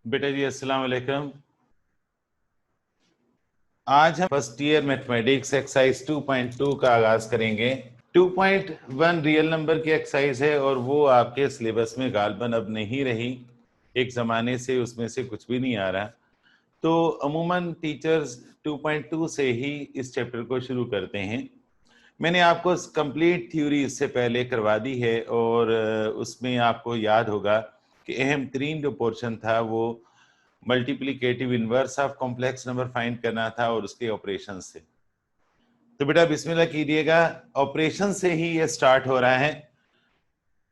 बेटा जी अस्सलाम वालेकुम। आज हम फर्स्ट ईयर मैथमेटिक्स एक्सरसाइज 2.2 का आगाज करेंगे। 2.1 रियल नंबर की एक्सरसाइज है और वो आपके सिलेबस में गालबन अब नहीं रही। एक ज़माने से उसमें से कुछ भी नहीं आ रहा, तो अमूमन टीचर्स 2.2 से ही इस चैप्टर को शुरू करते हैं। मैंने आपको कंप्लीट थ्योरी इससे पहले करवा दी है और उसमें आपको याद होगा कि अहम तरीन जो पोर्शन था वो multiplicative inverse of complex number find करना था और उसके ऑपरेशन से। तो बेटा बिस्मिल्लाह कीजिएगा, ऑपरेशन से ही ये स्टार्ट हो रहा है।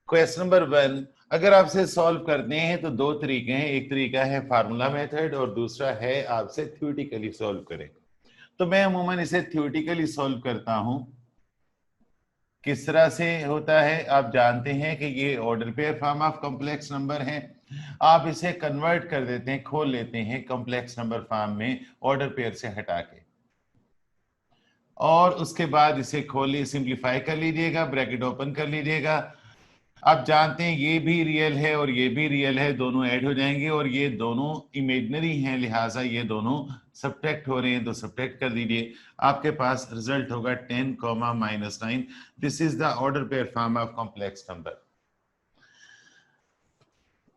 क्वेश्चन नंबर 1 अगर आपसे सॉल्व करते हैं तो दो तरीके हैं, एक तरीका है फार्मूला मेथड और दूसरा है आपसे थ्योरेटिकली सॉल्व करें। तो मैं अमूमन इसे थ्योरेटिकली सॉल्व करता हूं। किस तरह से होता है आप जानते हैं कि ये order pair form of complex number है। आप इसे कन्वर्ट कर देते हैं, खोल लेते हैं कॉम्प्लेक्स नंबर फॉर्म में ऑर्डर पेयर से हटा के, और उसके बाद इसे खोलिए, सिंप्लीफाई कर लीजिएगा, ब्रैकेट ओपन कर लीजिएगा। आप जानते हैं ये भी रियल है और ये भी रियल है, दोनों ऐड हो जाएंगे और ये दोनों इमेजिनरी हैं, लिहाजा ये दोनों सब्ट्रैक्ट हो रहे हैं, तो सब्ट्रैक्ट कर दीजिए। आपके पास रिजल्ट होगा 10, -9। This is the order pair form of complex number.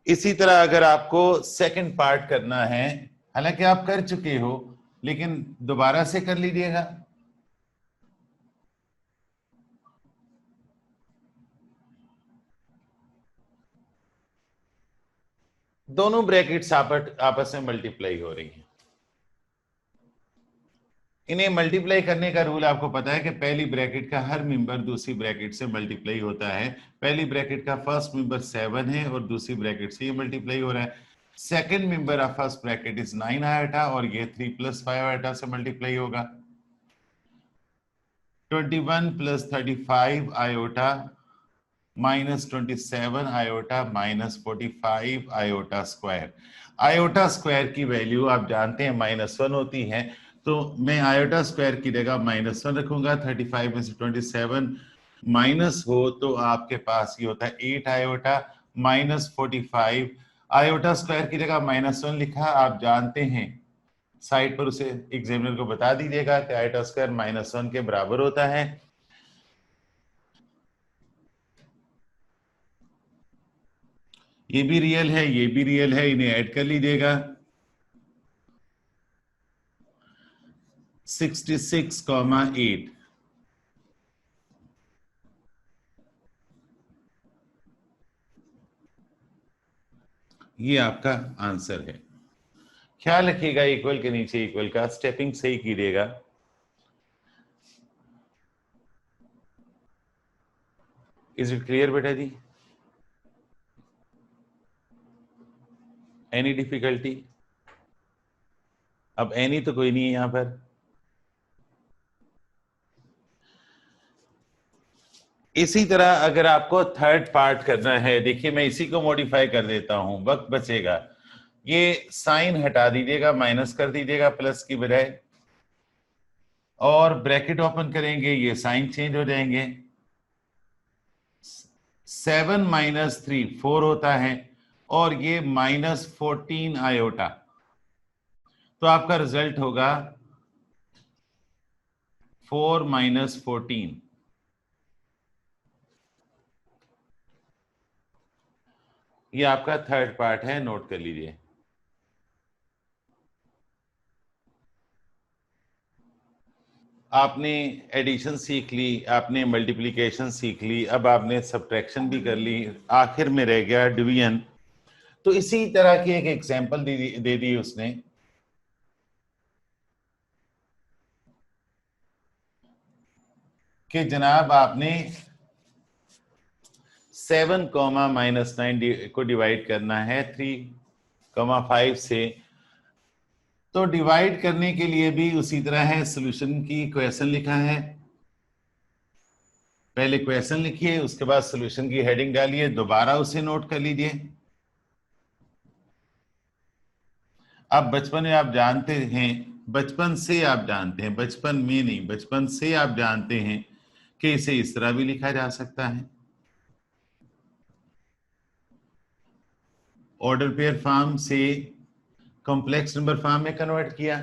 इसी तरह अगर आपको सेकंड पार्ट करना है, हालांकि आप कर चुके हो लेकिन दोबारा से कर लीजिएगा। दोनों ब्रैकेट्स आपस में मल्टीप्लाई हो रही हैं। इन्हें मल्टीप्लाई करने का रूल आपको पता है कि पहली ब्रैकेट का हर मेंबर दूसरी ब्रैकेट से मल्टीप्लाई होता है। पहली ब्रैकेट का फर्स्ट मेंबर 7 है और दूसरी ब्रैकेट से ये मल्टीप्लाई हो रहा है। Second member of first bracket is 9 iota और ये 3 + 5 आयोटा से मल्टीप्लाई होगा। 21 + 35 iota -27 iota -45 iota square. Iota square की वैल्यू आप जानते हैं -1 होती है, तो मैं आयोटा स्क्वायर की जगह -1 रखूंगा। 35 में से 27 माइनस हो तो आपके पास ये होता है 8 आयोटा -45 आयोटा स्क्वायर की जगह -1 लिखा। आप जानते हैं साइड पर उसे एग्जामिनर को बता दीजिएगा कि आयोटा स्क्वायर -1 के बराबर होता है। ये भी रियल है, ये भी रियल है, इन्हें ऐड कर लीजिएगा। 66,8 ये आपका आंसर है। ख्याल रखिएगा इक्वल के नीचे इक्वल का स्टेपिंग सही कीजिएगा। इज इट क्लियर बेटा जी? Any difficulty? अब एनी तो कोई नहीं है यहां पर। इसी तरह अगर आपको थर्ड पार्ट करना है, देखिए मैं इसी को मॉडिफाई कर देता हूं, वक्त बचेगा। ये साइन हटा दीजिएगा, माइनस कर दीजिएगा प्लस की बजाय, और ब्रैकेट ओपन करेंगे, ये साइन चेंज हो जाएंगे। 7 - 3 4 होता है और ये -14 आयोटा, तो आपका रिजल्ट होगा 4 - 14। ये आपका थर्ड पार्ट है, नोट कर लीजिए। आपने एडिशन सीख ली, आपने मल्टीप्लिकेशन सीख ली, अब आपने सब्ट्रैक्शन भी कर ली, आखिर में रह गया डिवीजन। तो इसी तरह की एक एग्जांपल दे दी उसने कि जनाब आपने 7, -9 को डिवाइड करना है 3, 5 से। तो डिवाइड करने के लिए भी उसी तरह है, सॉल्यूशन की इक्वेशन लिखा है, पहले इक्वेशन लिखिए, उसके बाद सॉल्यूशन की हेडिंग डालिए, दोबारा उसे नोट कर लीजिए। अब बचपन में आप जानते हैं, बचपन से आप जानते हैं, बचपन में नहीं, बचपन से आप जानते हैं कि इसे इस तरह भी लिखा जा सकता है। ऑर्डर पेयर फॉर्म से कॉम्प्लेक्स नंबर फॉर्म में कन्वर्ट किया।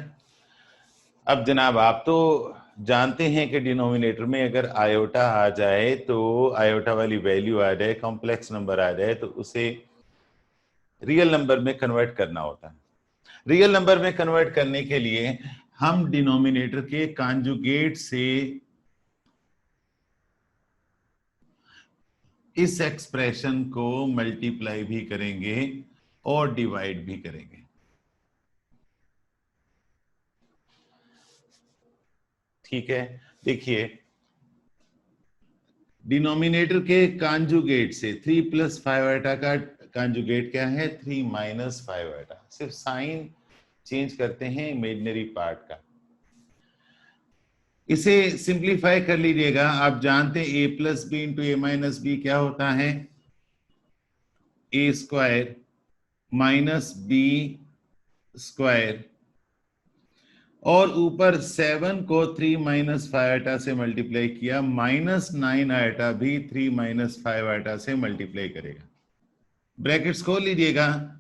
अब जनाब आप तो जानते हैं कि डिनोमिनेटर में अगर आयोटा आ जाए, तो आयोटा वाली वैल्यू आ जाए, कॉम्प्लेक्स नंबर आ जाए, तो उसे रियल नंबर में कन्वर्ट करना होता है। रियल नंबर में कन्वर्ट करने के लिए हम डिनोमिनेटर के कॉन्जुगेट से इस एक्सप्रेशन को मल्टीप्लाई भी करेंगे और डिवाइड भी करेंगे। ठीक है, देखिए डिनोमिनेटर के कॉन्जुगेट से 3 + 5 आइटा का कॉन्जुगेट क्या है? 3 - 5 आइटा। सिर्फ साइन चेंज करते हैं इमेजिनरी पार्ट का। इसे सिंप्लीफाई कर लीजिएगा। आप जानते हैं a + b × a - b क्या होता है? a² - b² और ऊपर 7 को 3 - 5 आइटा से मल्टीप्लाई किया, -9 आइटा भी 3 - 5 आइटा से मल्टीप्लाई करेगा। ब्रैकेट्स खोल लीजिएगा।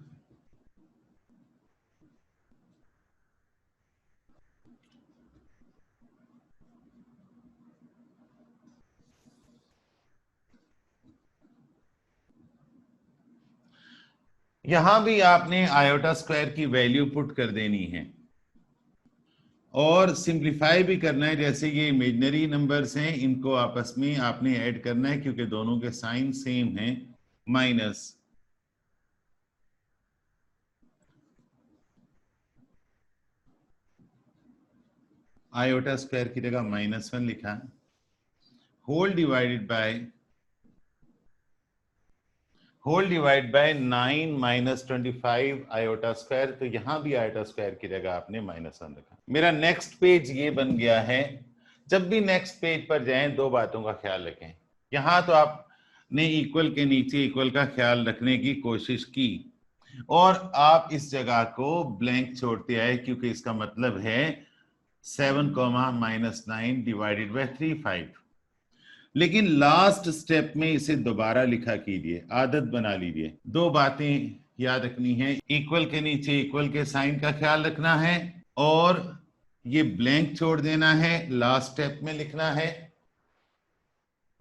यहां भी आपने आयोटा स्क्वायर की वैल्यू पुट कर देनी है और सिंप्लीफाई भी करना है। जैसे ये इमेजिनरी नंबर्स हैं, इनको आपस में आपने ऐड करना है क्योंकि दोनों के साइन सेम हैं। माइनस आयोटा स्क्वायर की जगह -1 लिखा, whole divide by 9 - 25 iota square. तो यहां भी आयोटा स्क्वायर की जगह आपने -1 रखा। मेरा नेक्स्ट पेज ये बन गया है। जब भी नेक्स्ट पेज पर जाएं, दो बातों का ख्याल रखें। यहां तो आपने इक्वल के नीचे इक्वल का ख्याल रखने की कोशिश की और आप इस जगह को ब्लैंक छोड़ते आए, क्योंकि इसका मतलब है 7, -9 डिवाइडेड बाय 3 5। लेकिन लास्ट स्टेप में इसे दोबारा लिखा कीजिए, आदत बना लीजिए। दो बातें याद रखनी है, इक्वल के नीचे इक्वल के साइन का ख्याल रखना है और ये ब्लैंक छोड़ देना है, लास्ट स्टेप में लिखना है।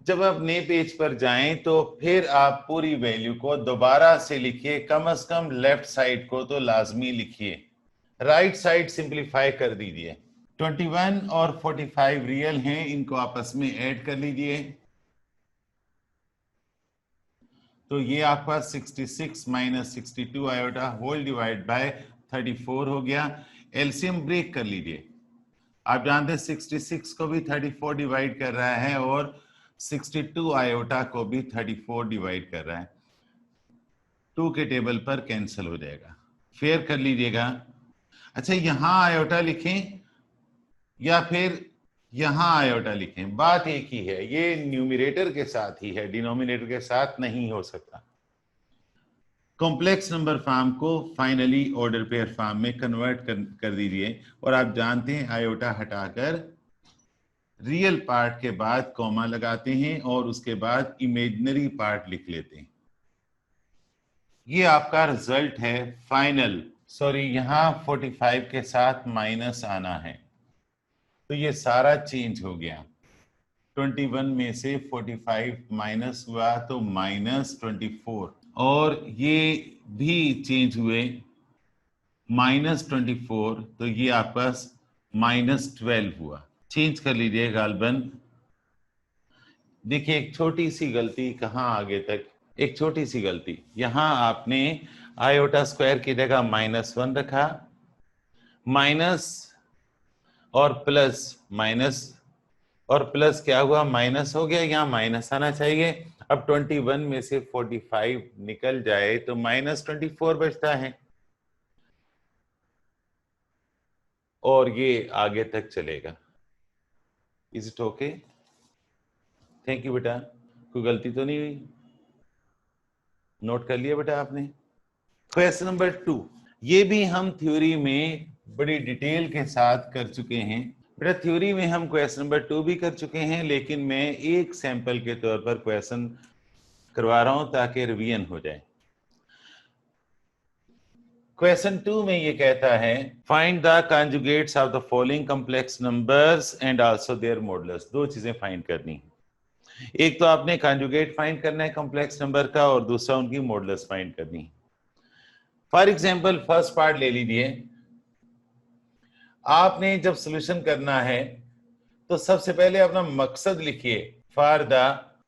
जब आप नए पेज पर जाएं तो फिर आप पूरी वैल्यू को दोबारा से लिखिए, कम से कम लेफ्ट साइड को तो लाजमी लिखिए, राइट साइड सिंप्लीफाई कर दीजिए। 21 और 45 रियल हैं, इनको आपस में ऐड कर लीजिए। तो ये आपका 66 - 62 आयोटा होल डिवाइड बाय 34 हो गया। एलसीएम ब्रेक कर लीजिए। आप जानते हैं 66 को भी 34 डिवाइड कर रहा है और 62 आयोटा को भी 34 डिवाइड कर रहा है। 2 के टेबल पर कैंसिल हो जाएगा। फेयर कर लीजिएगा। अच्छा, यहां आयोटा लिखें या फिर यहां आयोटा लिखें, बात एक ही है। ये न्यूमरेटर के साथ ही है, डिनोमिनेटर के साथ नहीं हो सकता। कॉम्प्लेक्स नंबर फॉर्म को फाइनली ऑर्डर पेयर फॉर्म में कन्वर्ट कर दीजिए और आप जानते हैं आयोटा हटाकर रियल पार्ट के बाद कॉमा लगाते हैं और उसके बाद इमेजिनरी पार्ट लिख लेते हैं। ये आपका रिजल्ट है फाइनल। सॉरी, यहां 45 के साथ माइनस आना है, तो ये सारा चेंज हो गया। 21 में से 45 माइनस हुआ तो -24 और ये भी चेंज हुए -24, तो ये आपका -12 हुआ। चेंज कर लीजिए गालबन। देखिए एक छोटी सी गलती कहाँ आगे तक, एक छोटी सी गलती यहां आपने आयोटा स्क्वायर की जगह -1 रखा, माइनस और प्लस, माइनस और प्लस क्या हुआ? माइनस हो गया, यहां माइनस आना चाहिए। अब 21 में से 45 निकल जाए तो -24 बचता है और ये आगे तक चलेगा। Is it okay? Thank you बेटा। कोई गलती तो नहीं हुई? नोट कर लिया बेटा आपने? क्वेश्चन नंबर 2, ये भी हम थ्योरी में बड़ी डिटेल के साथ कर चुके हैं बेटा। थ्योरी में हम क्वेश्चन नंबर 2 भी कर चुके हैं, लेकिन मैं एक सैंपल के तौर पर क्वेश्चन करवा रहा हूं ताकि रिवीजन हो जाए। क्वेश्चन 2 में ये कहता है find the conjugates of the following complex numbers and also their modulus. दो चीजें फाइंड करनी, एक तो आपने कॉन्जुगेट फाइंड करना है कॉम्प्लेक्स नंबर का और दूसरा उनकी मॉडुलस फाइंड करनी है। फॉर एग्जांपल फर्स्ट पार्ट ले लीजिए। आपने जब सॉल्यूशन करना है तो सबसे पहले अपना मकसद लिखिए, for the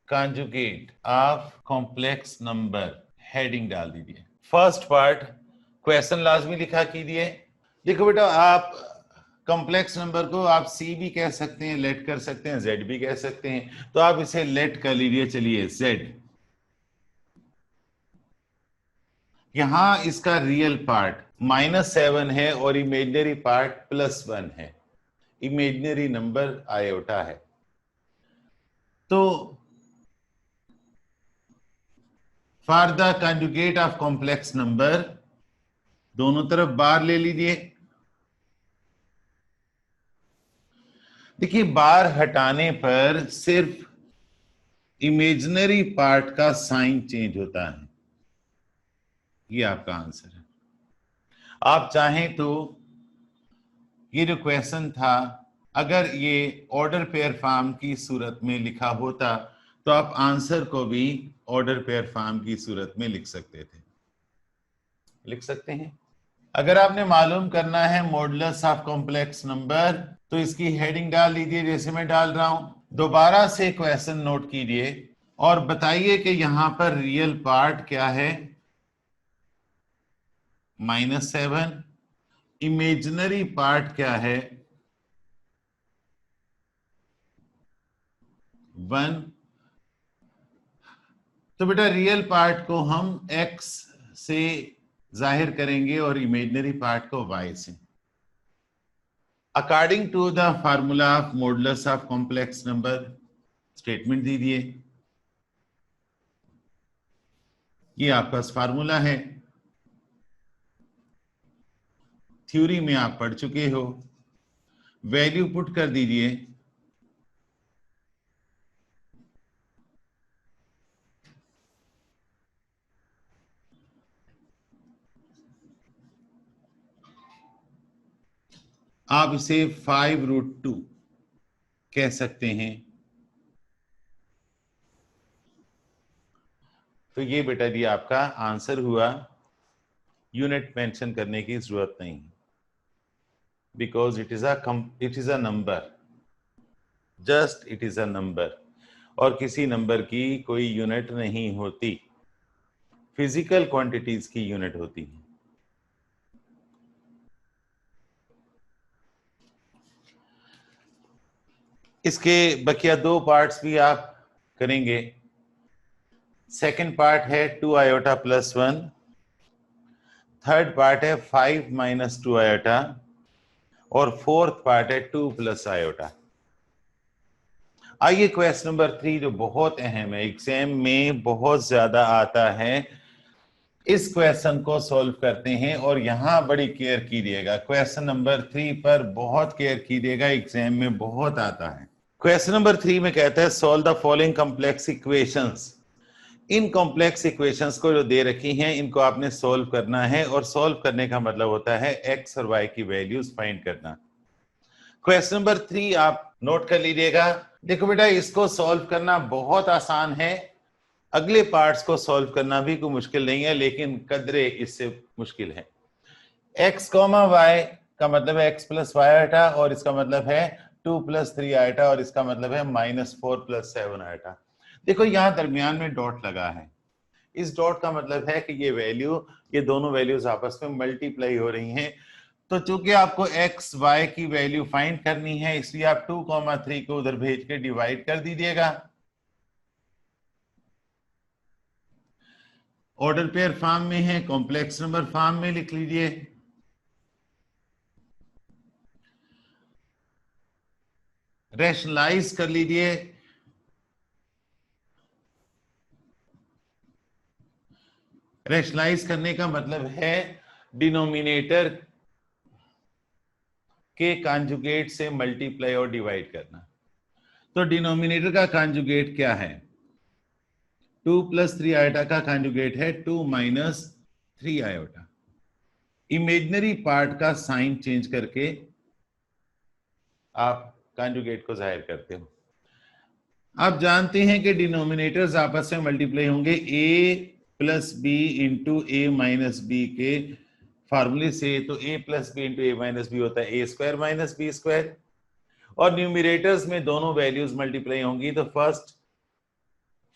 conjugate of complex number, heading डाल दीजिए। फर्स्ट पार्ट क्वेश्चन लाजमी लिखा कीजिए। देखो बेटा, आप कॉम्प्लेक्स नंबर को आप सी भी कह सकते हैं, लेट कर सकते हैं, जेड भी कह सकते हैं, तो आप इसे लेट कर लीजिए। चलिए जेड, यहां इसका रियल पार्ट -7 है और इमेजिनरी पार्ट +1 है, इमेजिनरी नंबर आयोटा है। तो for the conjugate of complex number, दोनों तरफ बार ले लीजिए। देखिए, बार हटाने पर सिर्फ इमेजिनरी पार्ट का साइन चेंज होता है। ये आपका आंसर है। आप चाहें तो ये जो क्वेश्चन था, अगर ये ऑर्डर पेयर फॉर्म की सूरत में लिखा होता तो आप आंसर को भी ऑर्डर पेयर फॉर्म की सूरत में लिख सकते थे, लिख सकते हैं। अगर आपने मालूम करना है मॉडुलस ऑफ कॉम्प्लेक्स नंबर तो इसकी हेडिंग डाल लीजिए जैसे मैं डाल रहा हूं। दोबारा से क्वेश्चन नोट कीजिए और बताइए कि यहां पर रियल पार्ट क्या है, -7, इमेजिनरी पार्ट क्या है, 1। तो बेटा रियल पार्ट को हम x से जाहिर करेंगे और इमेजिनरी पार्ट को y से। According to the formula of modulus of complex number, statement दीजिए। ये आपका फार्मूला है, थ्योरी में आप पढ़ चुके हो। वैल्यू पुट कर दीजिए। आप इसे 5√2 कह सकते हैं। तो ये बेटा जी आपका आंसर हुआ। यूनिट मेंशन करने की जरूरत नहीं, because it is a number, just it is a number. और किसी नंबर की कोई यूनिट नहीं होती, फिजिकल क्वांटिटीज की यूनिट होती है। इसके बकिया दो पार्ट्स भी आप करेंगे। सेकंड पार्ट है 2 आयोटा +1, थर्ड पार्ट है 5 - 2 आयोटा और फोर्थ पार्ट है 2 + आयोटा। आइए क्वेश्चन नंबर 3 जो बहुत अहम है, एग्जाम में बहुत ज्यादा आता है, इस क्वेश्चन को सॉल्व करते हैं और यहां बड़ी केयर कीजिएगा। क्वेश्चन नंबर 3 पर बहुत केयर कीजिएगा, एग्जाम में बहुत आता है। क्वेश्चन नंबर 3 में कहता है solve the following complex equations. In complex equations को जो दे रखी हैं इनको आपने सॉल्व करना है, और सॉल्व करने का मतलब होता है एक्स और वाई की वैल्यूज फाइंड करना। क्वेश्चन नंबर 3 आप नोट कर लीजिएगा। देखो बेटा, इसको सॉल्व करना बहुत आसान है, अगले पार्ट्स को सॉल्व करना भी कोई मुश्किल नहीं है, लेकिन कदरे इससे मुश्किल है। x, y का मतलब है x + y आइटा और इसका मतलब है 2 + 3 आइटा और इसका मतलब है -4 + 7 आइटा। देखो यहां दरमियान में डॉट लगा है, इस डॉट का मतलब है कि ये दोनों वैल्यूज आपस में मल्टीप्लाई हो रही हैं। तो चूंकि आपको x y की वैल्यू फाइंड करनी है, इसलिए आप 2, 3 को उधर भेज के डिवाइड कर दीजिएगा। ऑर्डर पेयर फॉर्म में है, कॉम्प्लेक्स नंबर फॉर्म में लिख लीजिए। रैशनलाइज कर लीजिए। रैशनलाइज करने का मतलब है डिनोमिनेटर के कॉन्जुगेट से मल्टीप्लाई और डिवाइड करना। तो डिनोमिनेटर का कॉन्जुगेट क्या है? 2 + 3 आयोटा का कॉन्जुगेट है 2 - 3 आयोटा। इमेजिनरी पार्ट का साइन चेंज करके आप कॉन्जुगेट को जाहिर करते हो। आप जानते हैं कि डिनोमिनेटर्स आपस में मल्टीप्लाई होंगे a plus B into A minus B के फार्मूले से। तो a plus B into A minus B होता है a square minus B square, और न्यूमिरेटर्स में दोनों वैल्यूज मल्टीप्लाई होंगी। तो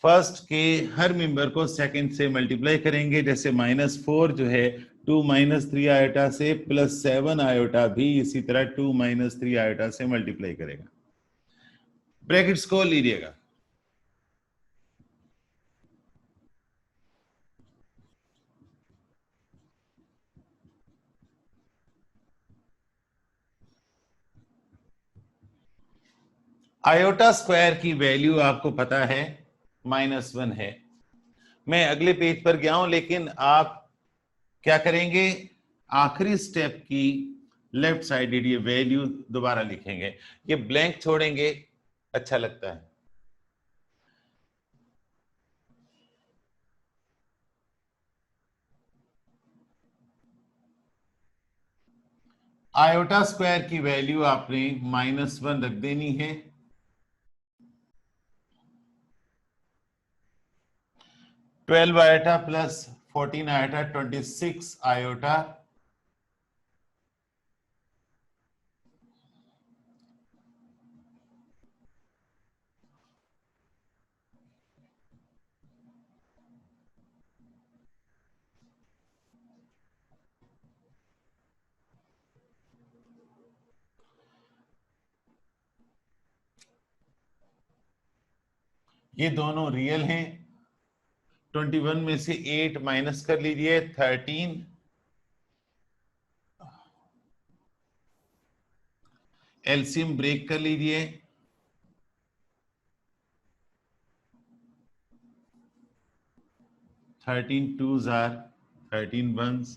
फर्स्ट के हर मेंबर को सेकंड से मल्टीप्लाई करेंगे। जैसे -4 जो है 2 - 3 आयोटा से, प्लस 7 आयोटा भी इसी तरह 2 - 3 आयोटा से मल्टीप्लाई करेगा। ब्रैकेट्स को लीजिएगा। आयोटा स्क्वायर की वैल्यू आपको पता है -1 है। मैं अगले पेज पर गया हूं, लेकिन आप क्या करेंगे, आखिरी स्टेप की लेफ्ट साइडेड ये वैल्यू दोबारा लिखेंगे। ये ब्लैंक छोड़ेंगे, अच्छा लगता है। आयोटा स्क्वायर की वैल्यू आपने -1 रख देनी है। 12 आयोटा प्लस 14 आयोटा 26 आयोटा ये दोनों रियल हैं। 21 में से 8 माइनस कर लीजिए, 13। एलसीएम ब्रेक कर लीजिए। 13 2s are 13 1s।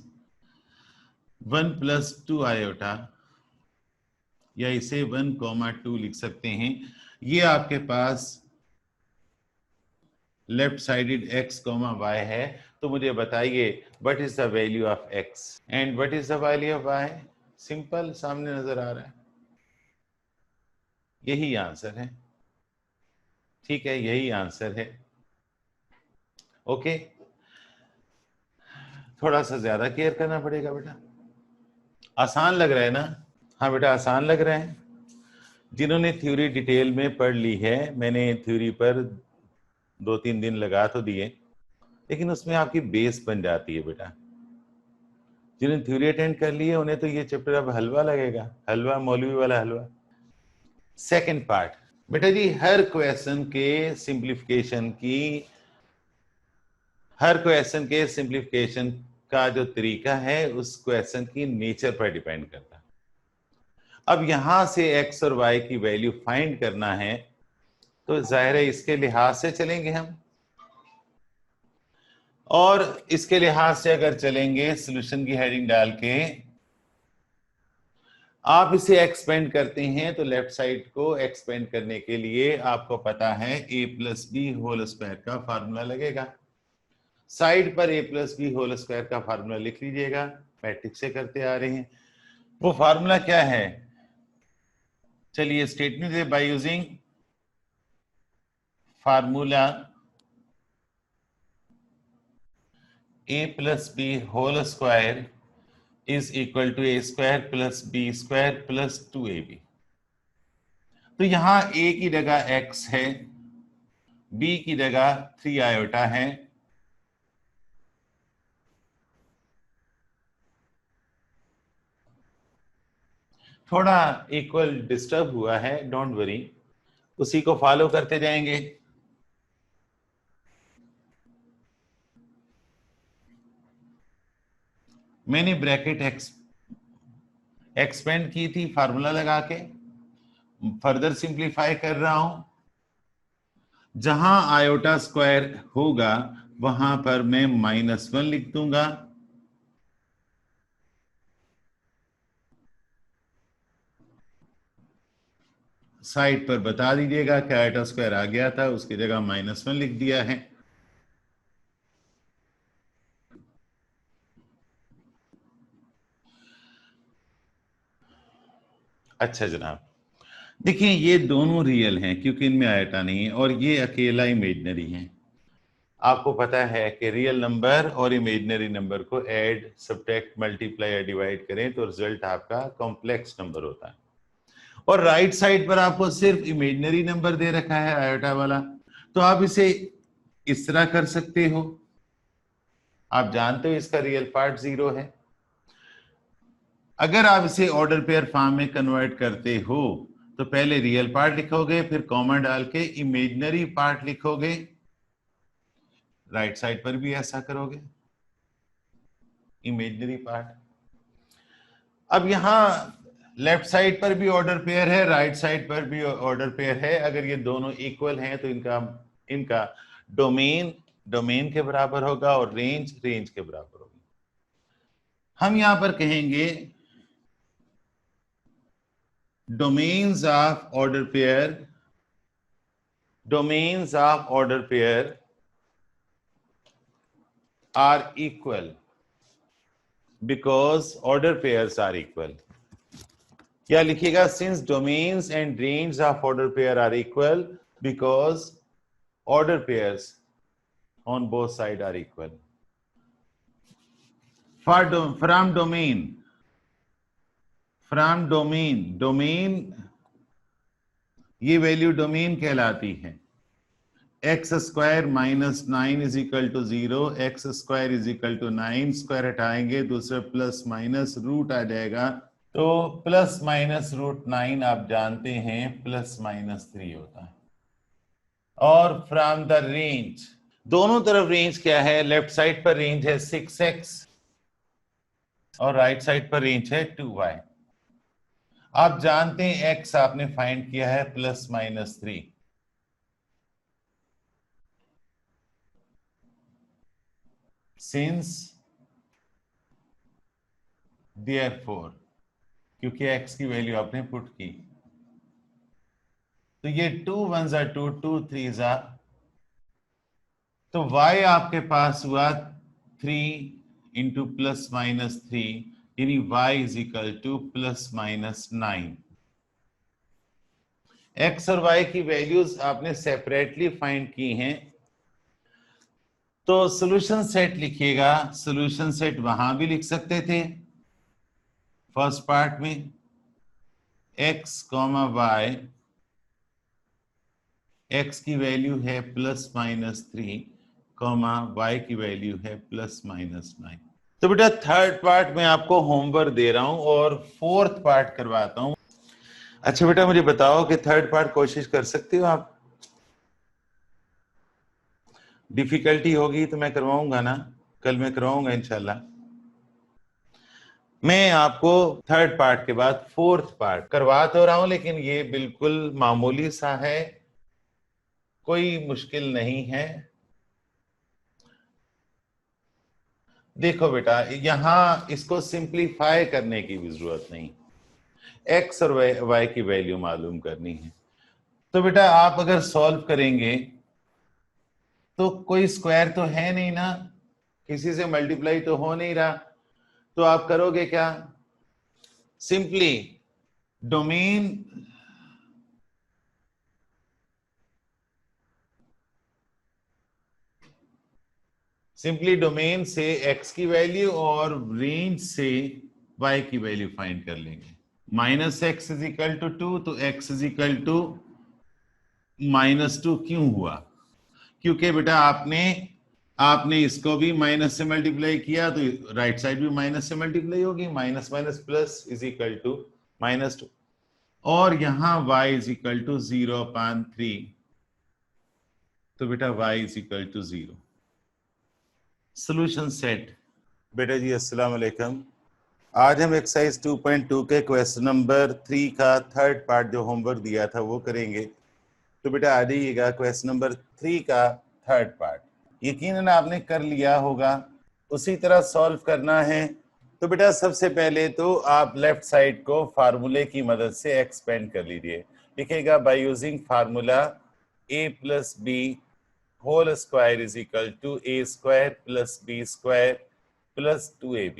1 plus 2 iota, या इसे 1, 2 लिख सकते हैं। ये आपके पास लेफ्ट साइडेड x, y है। तो मुझे बताइए what is the value of x and what is the value of y। Simple, सामने नजर आ रहा है, यही आंसर है। ठीक है, यही आंसर है। ओके, थोड़ा सा ज्यादा केयर करना पड़ेगा बेटा। आसान लग रहा है ना? हाँ बेटा, आसान लग रहा है। जिन्होंने थ्योरी डिटेल में पढ़ ली है, मैंने थ्योरी पर 2-3 दिन लगा तो दिए, लेकिन उसमें आपकी बेस बन जाती है बेटा। जिन्होंने थ्योरी अटेंड कर ली है उन्हें तो ये चैप्टर अब हलवा लगेगा, हलवा, मौलवी वाला हलवा। सेकंड पार्ट बेटा जी, हर क्वेश्चन के सिंप्लीफिकेशन का जो तरीका है उस क्वेश्चन की नेचर पर डिपेंड करता है। अब यहां से x और y की वैल्यू फाइंड करना है, तो जाहिर है इसके लिहाज से चलेंगे हम, और इसके लिहाज से अगर चलेंगे सोल्यूशन की हेडिंग डाल के, आप इसे एक्सपेंड करते हैं तो लेफ्ट साइड को एक्सपेंड करने के लिए आपको पता है a plus B whole square का फार्मूला लगेगा। साइड पर a plus B whole square का फार्मूला लिख लीजिएगा, मैट्रिक्स से करते आ रहे हैं। वो फार्मूला क्या है, चलिए स्टेटमेंट है, by using formula a plus B whole square is equal to a square plus B square plus 2ab। तो यहां a की जगह x है, b की जगह 3 आयोटा है, थोड़ा इक्वल डिस्टर्ब हुआ है, डोंट वरी, उसी को फॉलो करते जाएंगे। मैंने ब्रैकेट एक्सपेंड की थी फार्मूला लगा के, फर्दर सिंप्लीफाई कर रहा हूं। जहां आयोटा स्क्वायर होगा वहां पर मैं -1 लिख दूंगा। साइड पर बता दीजिएगा कि आयोटा स्क्वायर आ गया था, उसकी जगह -1 लिख दिया है। अच्छा जनाब, देखिए ये दोनों रियल हैं क्योंकि इनमें आयटा नहीं है और ये अकेला इमेजिनरी है। आपको पता है कि रियल नंबर और इमेजिनरी नंबर को ऐड, सब्ट्रैक्ट, मल्टीप्लाई या डिवाइड करें तो रिजल्ट आपका कॉम्प्लेक्स नंबर होता है। और राइट साइड पर आपको सिर्फ इमेजिनरी नंबर दे रखा है आयोटा वाला, तो आप इसे इस तरह कर सकते हो। आप जानते हो इसका रियल पार्ट 0 है। अगर आप इसे ऑर्डर पेयर फॉर्म में कन्वर्ट करते हो तो पहले रियल पार्ट लिखोगे, फिर कॉमा डाल के इमेजिनरी पार्ट लिखोगे, राइट साइड पर भी ऐसा करोगे, इमेजिनरी पार्ट। अब यहां लेफ्ट साइड पर भी ऑर्डर पेयर है, राइट साइड पर भी ऑर्डर पेयर है। अगर ये दोनों इक्वल हैं तो इनका इनका डोमेन डोमेन के बराबर होगा और रेंज रेंज के बराबर होगी। हम यहां पर कहेंगे domains of order pair, domains of order pair are equal because order pairs are equal. क्या लिखिएगा? since domains and range of order pair are equal because order pairs on both sides are equal. From domain ये value domain कहलाती है। X square minus 9 is equal to 0, X square is equal to 9, square हटाएंगे दूसरे plus minus root आ जाएगा, तो plus minus root 9 आप जानते हैं प्लस माइनस 3 होता है। और फ्रॉम द रेंज, दोनों तरफ रेंज क्या है? लेफ्ट साइड पर रेंज है 6x और राइट साइड पर रेंज है 2y। आप जानते हैं x आपने फाइंड किया है प्लस माइनस 3। सिंस देयरफॉर, क्योंकि x की वैल्यू आपने पुट की, तो ये 2 1s are 2, 2 3s are, तो y आपके पास हुआ 3 इंटू प्लस माइनस 3, यानी y is equal two plus minus 9। x और y की वैल्यूज आपने सेपरेटली फाइंड की हैं, तो सॉल्यूशन सेट लिखिएगा। सॉल्यूशन सेट वहां भी लिख सकते थे फर्स्ट पार्ट में, x, y, x की वैल्यू है प्लस माइनस 3, y की वैल्यू है प्लस माइनस 9। तो बेटा थर्ड पार्ट में आपको होमवर्क दे रहा हूं और फोर्थ पार्ट करवाता हूं। अच्छा बेटा मुझे बताओ कि थर्ड पार्ट कोशिश कर सकते हो आप? डिफिकल्टी होगी तो मैं करवाऊंगा ना, कल मैं करवाऊंगा इंशाल्लाह। मैं आपको थर्ड पार्ट के बाद फोर्थ पार्ट करवा तो रहा हूं, लेकिन ये बिल्कुल मामूली सा है, कोई मुश्किल नहीं है। देखो बेटा यहां इसको सिंप्लीफाई करने की भी जरूरत नहीं, एक्स और वाई की वैल्यू मालूम करनी है। तो बेटा आप अगर सॉल्व करेंगे तो कोई स्क्वायर तो है नहीं ना, किसी से मल्टीप्लाई तो हो नहीं रहा, तो आप करोगे क्या? सिंपली डोमेन से x की वैल्यू और रेंज से y की वैल्यू फाइंड कर लेंगे। Minus X is equal to 2, तो x इज इक्वल टू -2 क्यों हुआ? क्योंकि बेटा आपने इसको भी माइनस से मल्टीप्लाई किया तो राइट साइड भी माइनस से मल्टीप्लाई होगी, minus minus plus is equal to -2, और यहां y इज इक्वल टू 0/3, तो बेटा y is equal to 0। Solution set. बेटा जी अस्सलाम वालेकुम, आज हम एक्सरसाइज 2.2 के क्वेश्चन नंबर 3 का थर्ड पार्ट जो होमवर्क दिया था वो करेंगे। तो बेटा आ जाइएगा क्वेश्चन नंबर 3 का थर्ड पार्ट, यकीनन आपने कर लिया होगा, उसी तरह सॉल्व करना है। तो बेटा सबसे पहले तो आप लेफ्ट साइड को फार्मूले की मदद से एक्सपेंड कर लीजिए। लिखेगा by using formula a plus B whole square is equal to a square plus b square plus 2ab।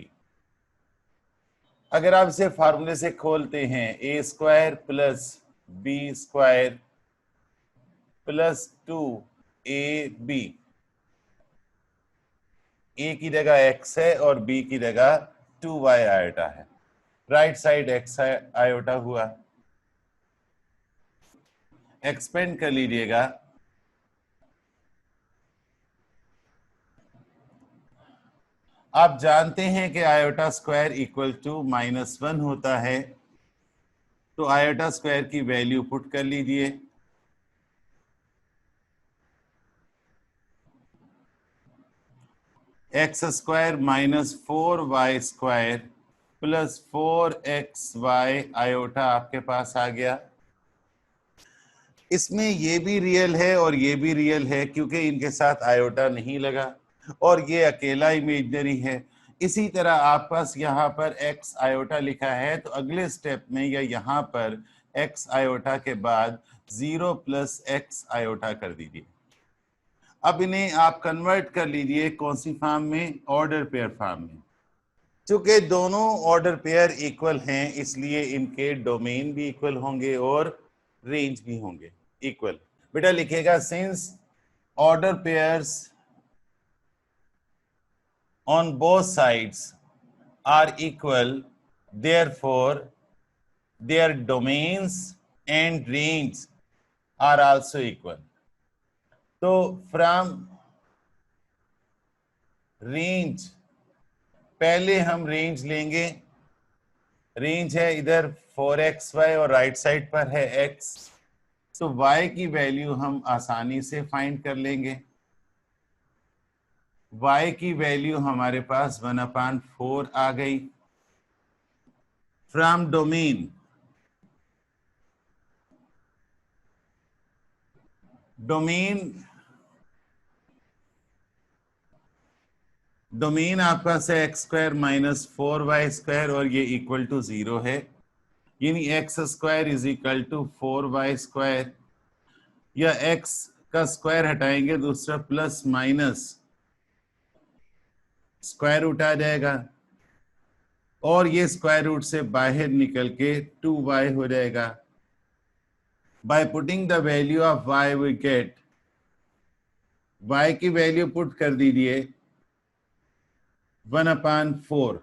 अगर आप इसे फार्मूले से खोलते हैं A square plus B square plus 2ab, A की जगह x है और b की जगह 2y आयोटा है, राइट साइड x आयोटा हुआ, एक्सपेंड कर लीजिएगा। आप जानते हैं कि आयोटा स्क्वायर इक्वल टू -1 होता है, तो आयोटा स्क्वायर की वैल्यू पुट कर लीजिए। X square -4y square plus 4xy iota आपके पास आ गया। इसमें ये भी रियल है और ये भी रियल है क्योंकि इनके साथ आयोटा नहीं लगा, और ये अकेला इमेजिनरी है। इसी तरह आप पास यहाँ पर x आयोटा लिखा है, तो अगले स्टेप में या यहाँ पर x आयोटा के बाद 0 + x आयोटा कर दीजिए। अब इन्हें आप कन्वर्ट कर लीजिए कौन सी फॉर्म में, ऑर्डर पेयर फॉर्म में। चूंकि दोनों ऑर्डर पेयर इक्वल हैं, इसलिए इनके डोमेन भी इक्वल होंगे और रेंज भी होंगे इक्वल। बेटा लिखेगा since order pairs on both sides are equal, therefore their domains and range are also equal. तो from range पहले हम रेंज लेंगे, रेंज है इधर 4xy और राइट साइड पर है x, तो y की वैल्यू हम आसानी से फाइंड कर लेंगे। y की वैल्यू हमारे पास 1/4 आ गई। फ्रॉम डोमेन, डोमेन आपका से x² - 4y स्क्वायर और ये इक्वल टू 0 है, यानी x² = 4y स्क्वायर, या x का स्क्वायर हटाएंगे दूसरा प्लस माइनस स्क्वायर रूट आ जाएगा, और ये स्क्वायर रूट से बाहर निकल के 2y हो जाएगा। By putting the value of y we get, y की वैल्यू पुट कर दीजिए 1/4,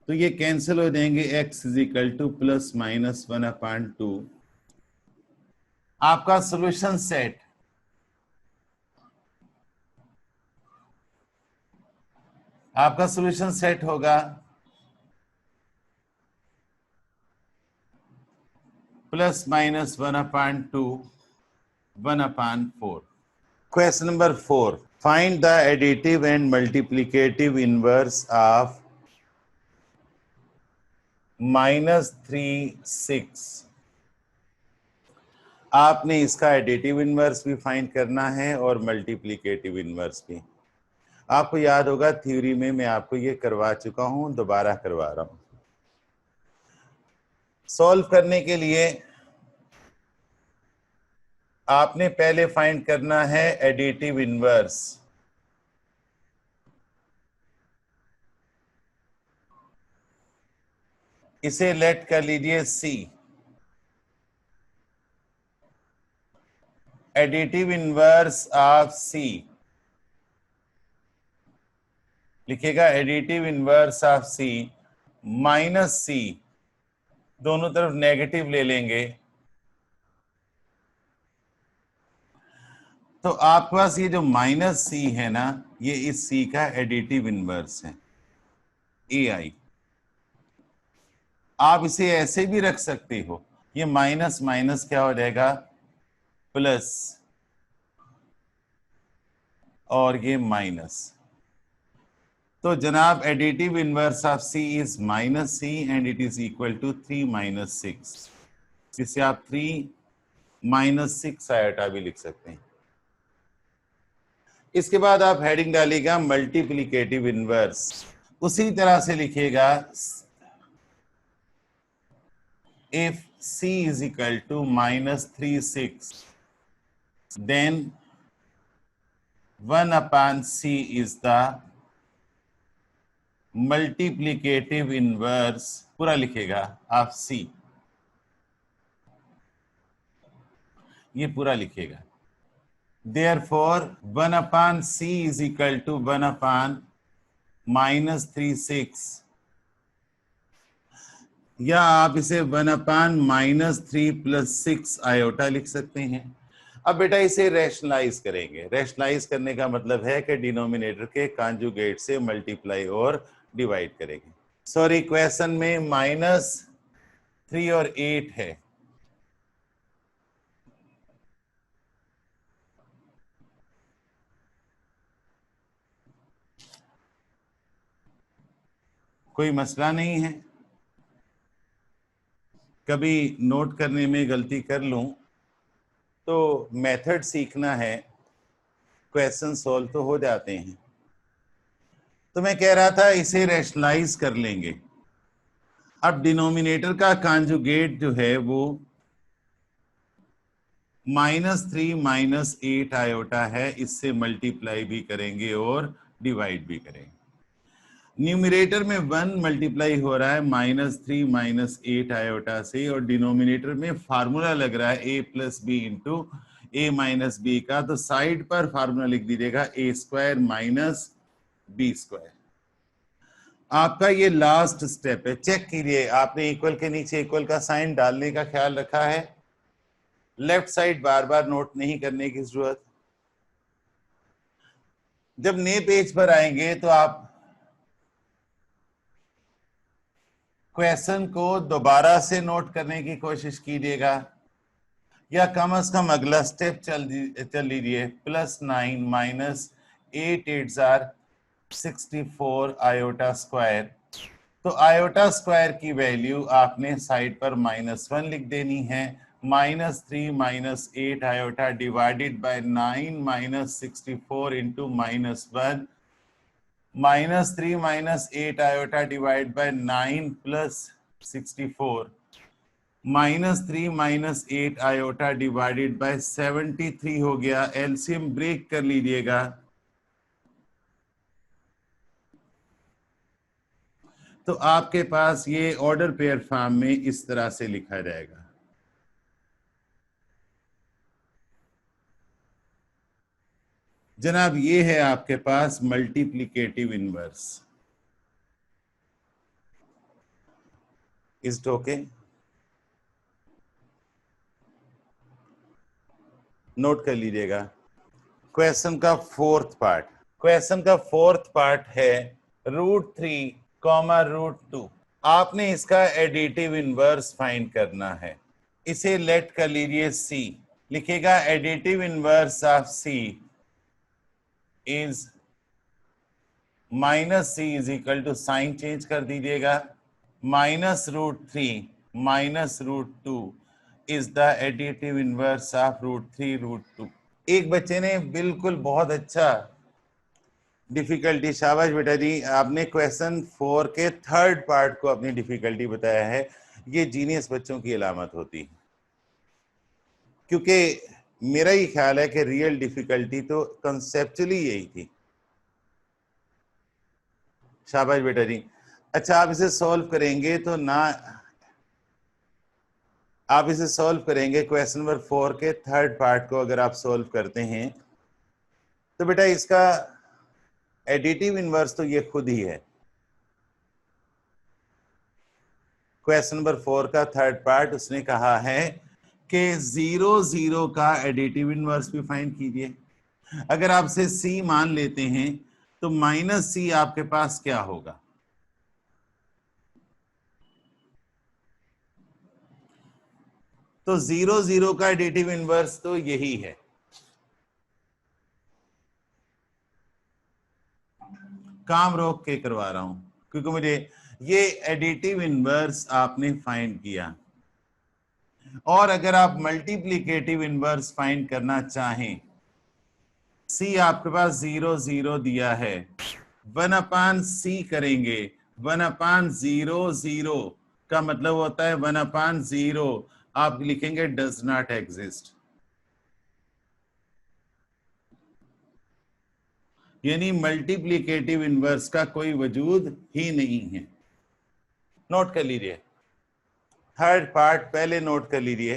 तो ये कैंसिल हो जाएंगे, x = ±1/2। आपका सॉल्यूशन सेट, आपका सॉल्यूशन सेट होगा ±1/2 1/4। Question number 4, find the additive and multiplicative inverse of -3 6। आपने इसका एडिटिव इनवर्स भी फाइंड करना है और मल्टीप्लिकेटिव इनवर्स भी। आपको याद होगा थ्योरी में मैं आपको ये करवा चुका हूं, दोबारा करवा रहा हूं। सॉल्व करने के लिए आपने पहले फाइंड करना है एडिटिव इनवर्स। इसे लेट कर लीजिए C। Additive inverse of C लिखेगा, additive inverse of C -C, दोनों तरफ नेगेटिव ले लेंगे, तो आपके पास ये जो -C है ना, ये इस C का एडिटिव इनवर्स है AI। आप इसे ऐसे भी रख सकते हो, ये माइनस माइनस क्या हो जाएगा, प्लस, और ये माइनस। तो जनाब additive inverse of C is -C and it is equal to 3 - 6। इसे आप 3 - 6 आयोटा भी लिख सकते हैं। इसके बाद आप हेडिंग डालिएगा मल्टीप्लिकेटिव इनवर्स, उसी तरह से लिखिएगा if C is equal to -3 6, then 1/C is the multiplicative inverse पूरा लिखेगा ऑफ सी, ये पूरा लिखेगा। Therefore 1/c is equal to 1/-36, या आप इसे 1/-3 + 6 आयोटा लिख सकते हैं। अब बेटा इसे रैशनलाइज करेंगे। रैशनलाइज करने का मतलब है कि डिनोमिनेटर के कॉन्जुगेट से मल्टीप्लाई और डिवाइड करेंगे। सॉरी, क्वेश्चन में -3 और 8 है। कोई मसला नहीं है, कभी नोट करने में गलती कर लूं तो मेथड सीखना है, क्वेश्चन सॉल्व तो हो जाते हैं। तो मैं कह रहा था इसे रैशनलाइज कर लेंगे। अब डिनोमिनेटर का कॉन्जुगेट जो है वो -3 - 8 आयोटा है, इससे मल्टीप्लाई भी करेंगे और डिवाइड भी करेंगे। न्यूमरेटर में 1 मल्टीप्लाई हो रहा है -3 - 8 आयोटा से, और डिनोमिनेटर में फार्मूला लग रहा है a + b into a - b का, तो साइड पर फार्मूला लिख दीजिएगा a² - b²। आपका ये लास्ट स्टेप है, चेक कीजिए आपने इक्वल के नीचे इक्वल का साइन डालने का ख्याल रखा है। लेफ्ट साइड बार बार नोट नहीं करने की जरूरत। जब नए पेज पर आएंगे तो आप क्वेश्चन को दोबारा से नोट करने की कोशिश कीजिएगा, या कम से कम अगला स्टेप चल लीजिए। +9 - 8 8 are 64 आयोटा स्क्वायर। तो आयोटा स्क्वायर की वैल्यू आपने साइड पर -1 लिख देनी है। -3 - 8 iota divided bye 9 - 64 into -1, -3 - 8 iota divide by 9 + 64, -3 - 8 iota divided bye 73 हो गया। एलसीएम ब्रेक कर लीजिएगा। तो आपके पास ये ऑर्डर पेयर फॉर्म में इस तरह से लिखा जाएगा। जनाब ये है आपके पास multiplicative inverse. Is okay? Note कर लीजिएगा। क्वेश्चन का फोर्थ पार्ट, क्वेश्चन का फोर्थ पार्ट है √3, √2। आपने इसका एडिटिव इनवर्स फाइंड करना है। इसे लेट कर लीजिए सी, लिखेगा additive inverse of C is -c is equal to, sign change कर दीजिएगा, -√3 -√2 is the additive inverse of √3 √2। एक बच्चे ने बिल्कुल बहुत अच्छा डिफिकल्टी, शाबाश बेटा जी, आपने क्वेश्चन 4 के थर्ड पार्ट को अपनी डिफिकल्टी बताया है। ये जीनियस बच्चों की अलामत होती है, क्योंकि मेरा ही ख्याल है कि रियल डिफिकल्टी तो कंसेप्चुअली यही थी। शाबाश बेटा जी। अच्छा, आप इसे सॉल्व करेंगे तो ना, आप इसे सॉल्व करेंगे क्वेश्चन नंबर 4 के थर्ड पार्ट को अगर आप सॉल्व करते हैं तो बेटा इसका एडिटिव इनवर्स तो ये खुद ही है। क्वेश्चन नंबर 4 का थर्ड पार्ट उसने कहा है कि 0 0 का एडिटिव इनवर्स भी फाइंड कीजिए। अगर आपसे c मान लेते हैं तो -c आपके पास क्या होगा? तो 0 0 का एडिटिव इनवर्स तो यही है। काम रोक के करवा रहा हूं क्योंकि मुझे ये एडिटिव इनवर्स आपने फाइंड किया। और अगर आप मल्टीप्लिकेटिव इनवर्स फाइंड करना चाहें, c आपके पास 0 0 दिया है, 1/c करेंगे। 1/0 0 का मतलब होता है 1/0 आप लिखेंगे डज नॉट एग्जिस्ट। यानी मल्टीप्लिकेटिव इनवर्स का कोई वजूद ही नहीं है। नोट कर लीजिए, थर्ड पार्ट पहले नोट कर लीजिए,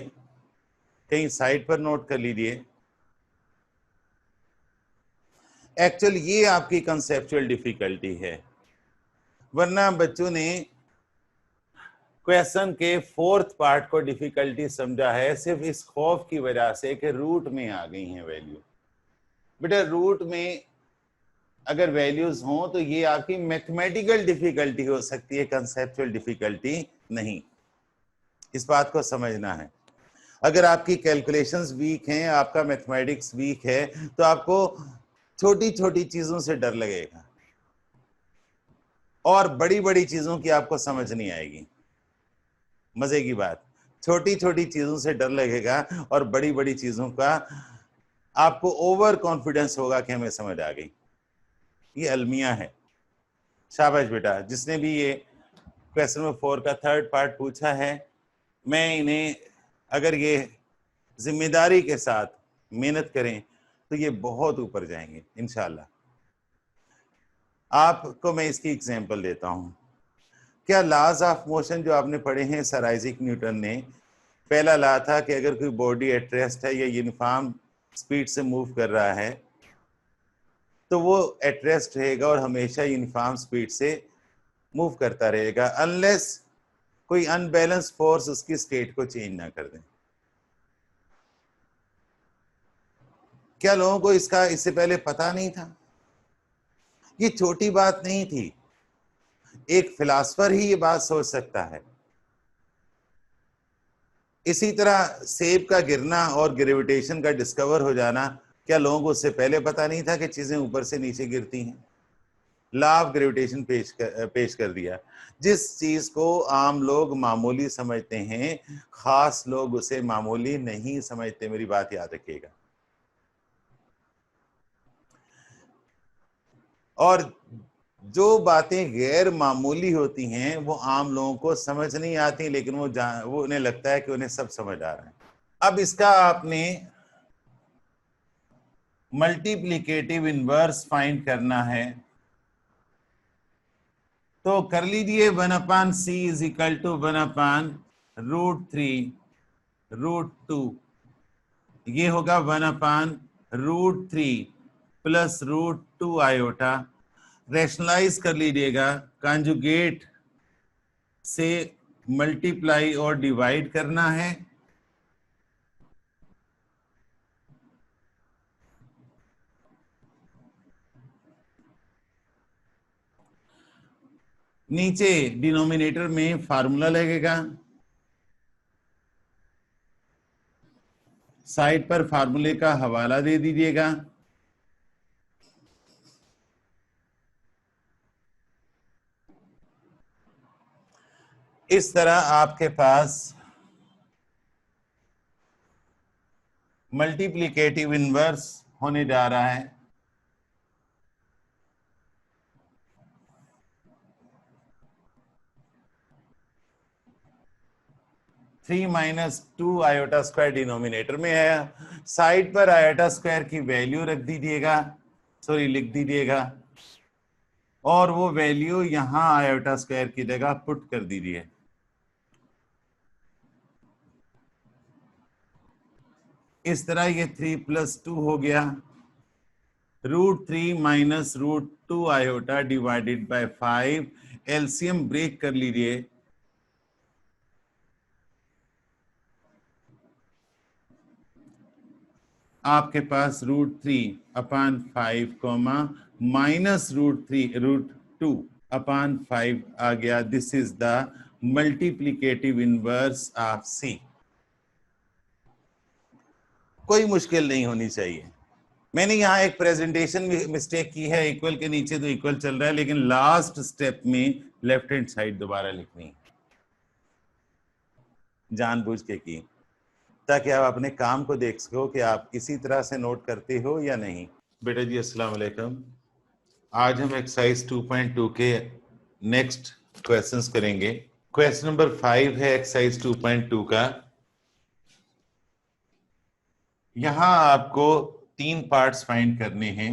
कहीं साइड पर नोट कर लीजिए। एक्चुअल ये आपकी कंसेप्चुअल डिफिकल्टी है, वरना बच्चों ने क्वेश्चन के फोर्थ पार्ट को डिफिकल्टी समझा है सिर्फ इस खौफ की वजह से कि रूट में आ गई हैं वैल्यू। बेटा रूट में अगर वैल्यूज हों तो ये आपकी मैथमेटिकल डिफिकल्टी हो सकती है, कंसेप्चुअल डिफिकल्टी नहीं। इस बात को समझना है। अगर आपकी कैलकुलेशंस वीक हैं, आपका मैथमेटिक्स वीक है, तो आपको छोटी छोटी चीजों से डर लगेगा और बड़ी बड़ी चीजों की आपको समझ नहीं आएगी। मजे की बात, छोटी छोटी चीजों से डर लगेगा और बड़ी बड़ी चीजों का आपको ओवर कॉन्फिडेंस होगा कि हमें समझ आ गई। ये अलमिया है। शाबाश बेटा, जिसने भी ये क्वेश्चन नंबर 4 का थर्ड पार्ट पूछा है, मैं इन्हें अगर ये जिम्मेदारी के साथ मेहनत करें तो ये बहुत ऊपर जाएंगे इंशाल्लाह। आपको मैं इसकी एग्जांपल देता हूं। क्या लॉज ऑफ मोशन जो आपने पढ़े हैं सर आइजैक न्यूटन ने, पहला लॉ था कि अगर कोई बॉडी एट रेस्ट है या यूनिफॉर्म स्पीड से मूव कर रहा है तो वो एट रेस्ट रहेगा और हमेशा यूनिफॉर्म स्पीड से मूव करता रहेगा, अनलेस कोई अनबैलेंस फोर्स उसकी स्टेट को चेंज ना कर दे। क्या लोगों को इसका इससे पहले पता नहीं था? ये छोटी बात नहीं थी, एक फिलासफर ही ये बात सोच सकता है। इसी तरह सेब का गिरना और ग्रेविटेशन का डिस्कवर हो जाना, क्या लोगों को उससे पहले पता नहीं था कि चीजें ऊपर से नीचे गिरती हैं? लॉ ऑफ ग्रेविटेशन पेश कर दिया। जिस चीज को आम लोग मामूली समझते हैं, खास लोग उसे मामूली नहीं समझते, मेरी बात याद रखिएगा। और जो बातें गैर मामूली होती हैं वो आम लोगों को समझ नहीं आती, लेकिन वो उन्हें लगता है कि उन्हें सब समझ आ रहा है। अब इसका आपने मल्टीप्लिकेटिव इनवर्स फाइंड करना है, तो कर लीजिए 1/c इज इक्वल टू 1/√3 √2। ये होगा 1/√3 प्लस √2 आयोटा। रैशनलाइज कर लीजिएगा, कॉन्जुगेट से मल्टीप्लाई और डिवाइड करना है। नीचे डिनोमिनेटर में फार्मूला लगेगा, साइड पर फार्मूले का हवाला दे दीजिएगा। इस तरह आपके पास मल्टीप्लिकेटिव इनवर्स होने जा रहा है। Three minus two iota square denominator में है, साइड पर आयोटा स्क्वायर की वैल्यू रख दीजिएगा, सॉरी लिख दीजिएगा, और वो वैल्यू यहां आयोटा स्क्वायर की जगह पुट कर दीजिए। इस तरह ये 3 + 2 हो गया, √3 minus √2 iota divided by 5। LCM break कर लीजिए, आपके पास √3/5 माइनस √2/5 आ गया। This is the multiplicative inverse of C. कोई मुश्किल नहीं होनी चाहिए। मैंने यहाँ एक प्रेजेंटेशन मिस्टेक की है, इक्वल के नीचे तो इक्वल चल रहा है, लेकिन लास्ट स्टेप में लेफ्ट हैंड साइड दोबारा लिखनी है, जानबूझ के की, ताकि आप अपने काम को देख सको कि आप किसी तरह से नोट करते हो या नहीं। बेटा जी अस्सलाम वालेकुम। आज हम एक्सरसाइज 2.2 के नेक्स्ट क्वेश्चंस करेंगे। क्वेश्चन नंबर 5 है एक्सरसाइज 2.2 का। यहां आपको 3 पार्ट्स फाइंड करने हैं।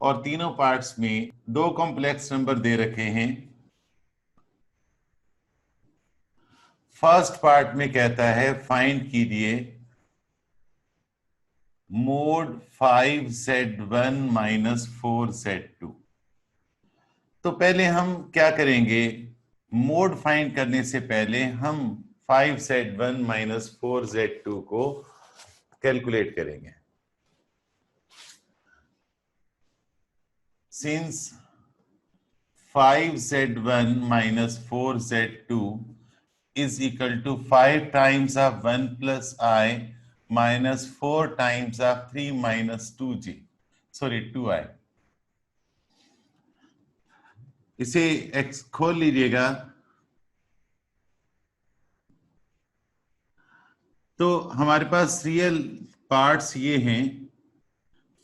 और तीनों पार्ट्स में दो कॉम्प्लेक्स नंबर दे रखे हैं। फर्स्ट पार्ट में कहता है फाइंड कीजिए मोड 5z1 माइनस 4z2। तो पहले हम क्या करेंगे, मोड फाइंड करने से पहले हम 5z1 माइनस 4z2 को कैलकुलेट करेंगे। Since 5z1 minus 4z2 is equal to 5 times of 1 plus I minus 4 times of 3 minus 2j, sorry 2i। इसे x खोल लीजिएगा। तो हमारे पास रियल पार्ट्स ये हैं,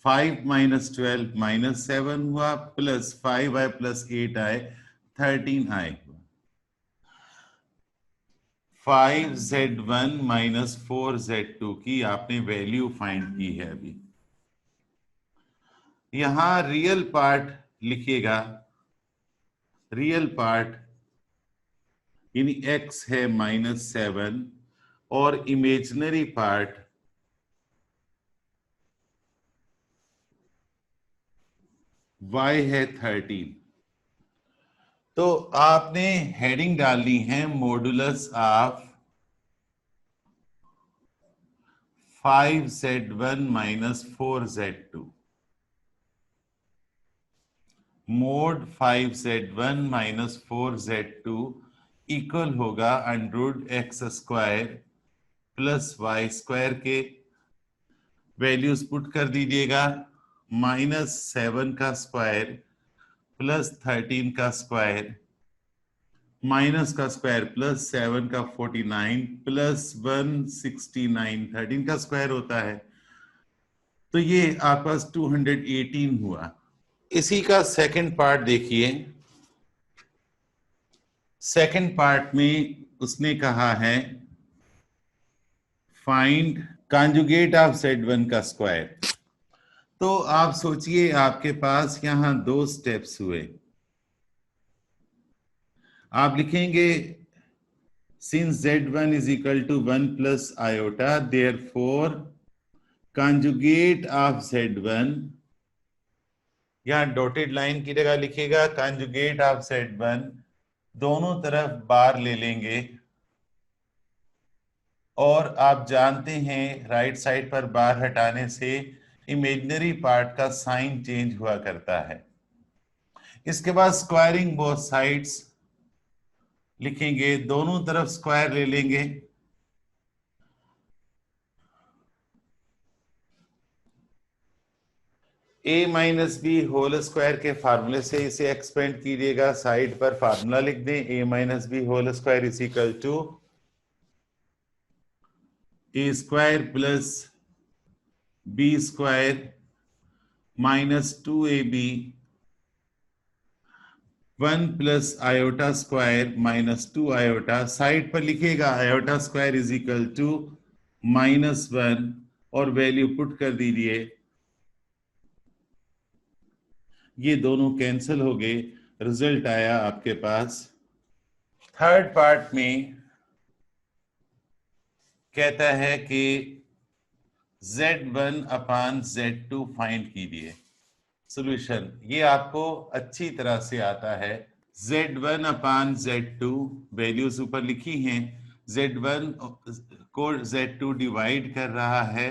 5 माइनस 12 माइनस 7 हुआ, plus 5i plus 8i 13i हुआ। 5z1 माइनस 4z2 की आपने वैल्यू फाइंड की है। अभी यहां रियल पार्ट लिखिएगा, रियल पार्ट यानी x है -7 और इमेजिनरी पार्ट y है 13। तो आपने हेडिंग डालनी है modulus of 5z1 minus 4z2। Mod 5z1 minus 4z2 equal होगा under X square plus Y square के। वैल्यूज पुट कर दीजिएगा, -7 का स्क्वायर प्लस 13 का स्क्वायर माइनस का स्क्वायर प्लस 7 का 49 प्लस 169, 13 का स्क्वायर होता है। तो ये आपके पास 218 हुआ। इसी का सेकंड पार्ट देखिए। सेकंड पार्ट में उसने कहा है फाइंड कॉन्जुगेट ऑफ z1 का स्क्वायर। तो आप सोचिए आपके पास यहां दो स्टेप्स हुए। आप लिखेंगे since z1 is equal to 1 plus iota, therefore conjugate of z1, यहां डॉटेड लाइन की जगह लिखेगा conjugate of z1, दोनों तरफ बार ले लेंगे और आप जानते हैं राइट साइड पर बार हटाने से इमेजिनरी पार्ट का साइन चेंज हुआ करता है। इसके बाद स्क्वायरिंग बोथ साइड्स लिखेंगे, दोनों तरफ स्क्वायर ले लेंगे। a minus B whole square के फार्मूले से इसे एक्सपेंड कीजिएगा। साइड पर फार्मूला लिख दें, a minus B whole square is equal to a square plus b square minus 2ab 1 plus iota square minus 2 iota. Side पर लिखेगा iota square is equal to -1 और वैल्यू पुट कर दीजिए। ये दोनों कैंसिल हो गए, रिजल्ट आया आपके पास। थर्ड पार्ट में कहता है कि z1 अपान z2 फाइंड कीजिए। सॉल्यूशन ये आपको अच्छी तरह से आता है। z1 अपान z2 वैल्यूज ऊपर लिखी हैं, z1 को z2 डिवाइड कर रहा है।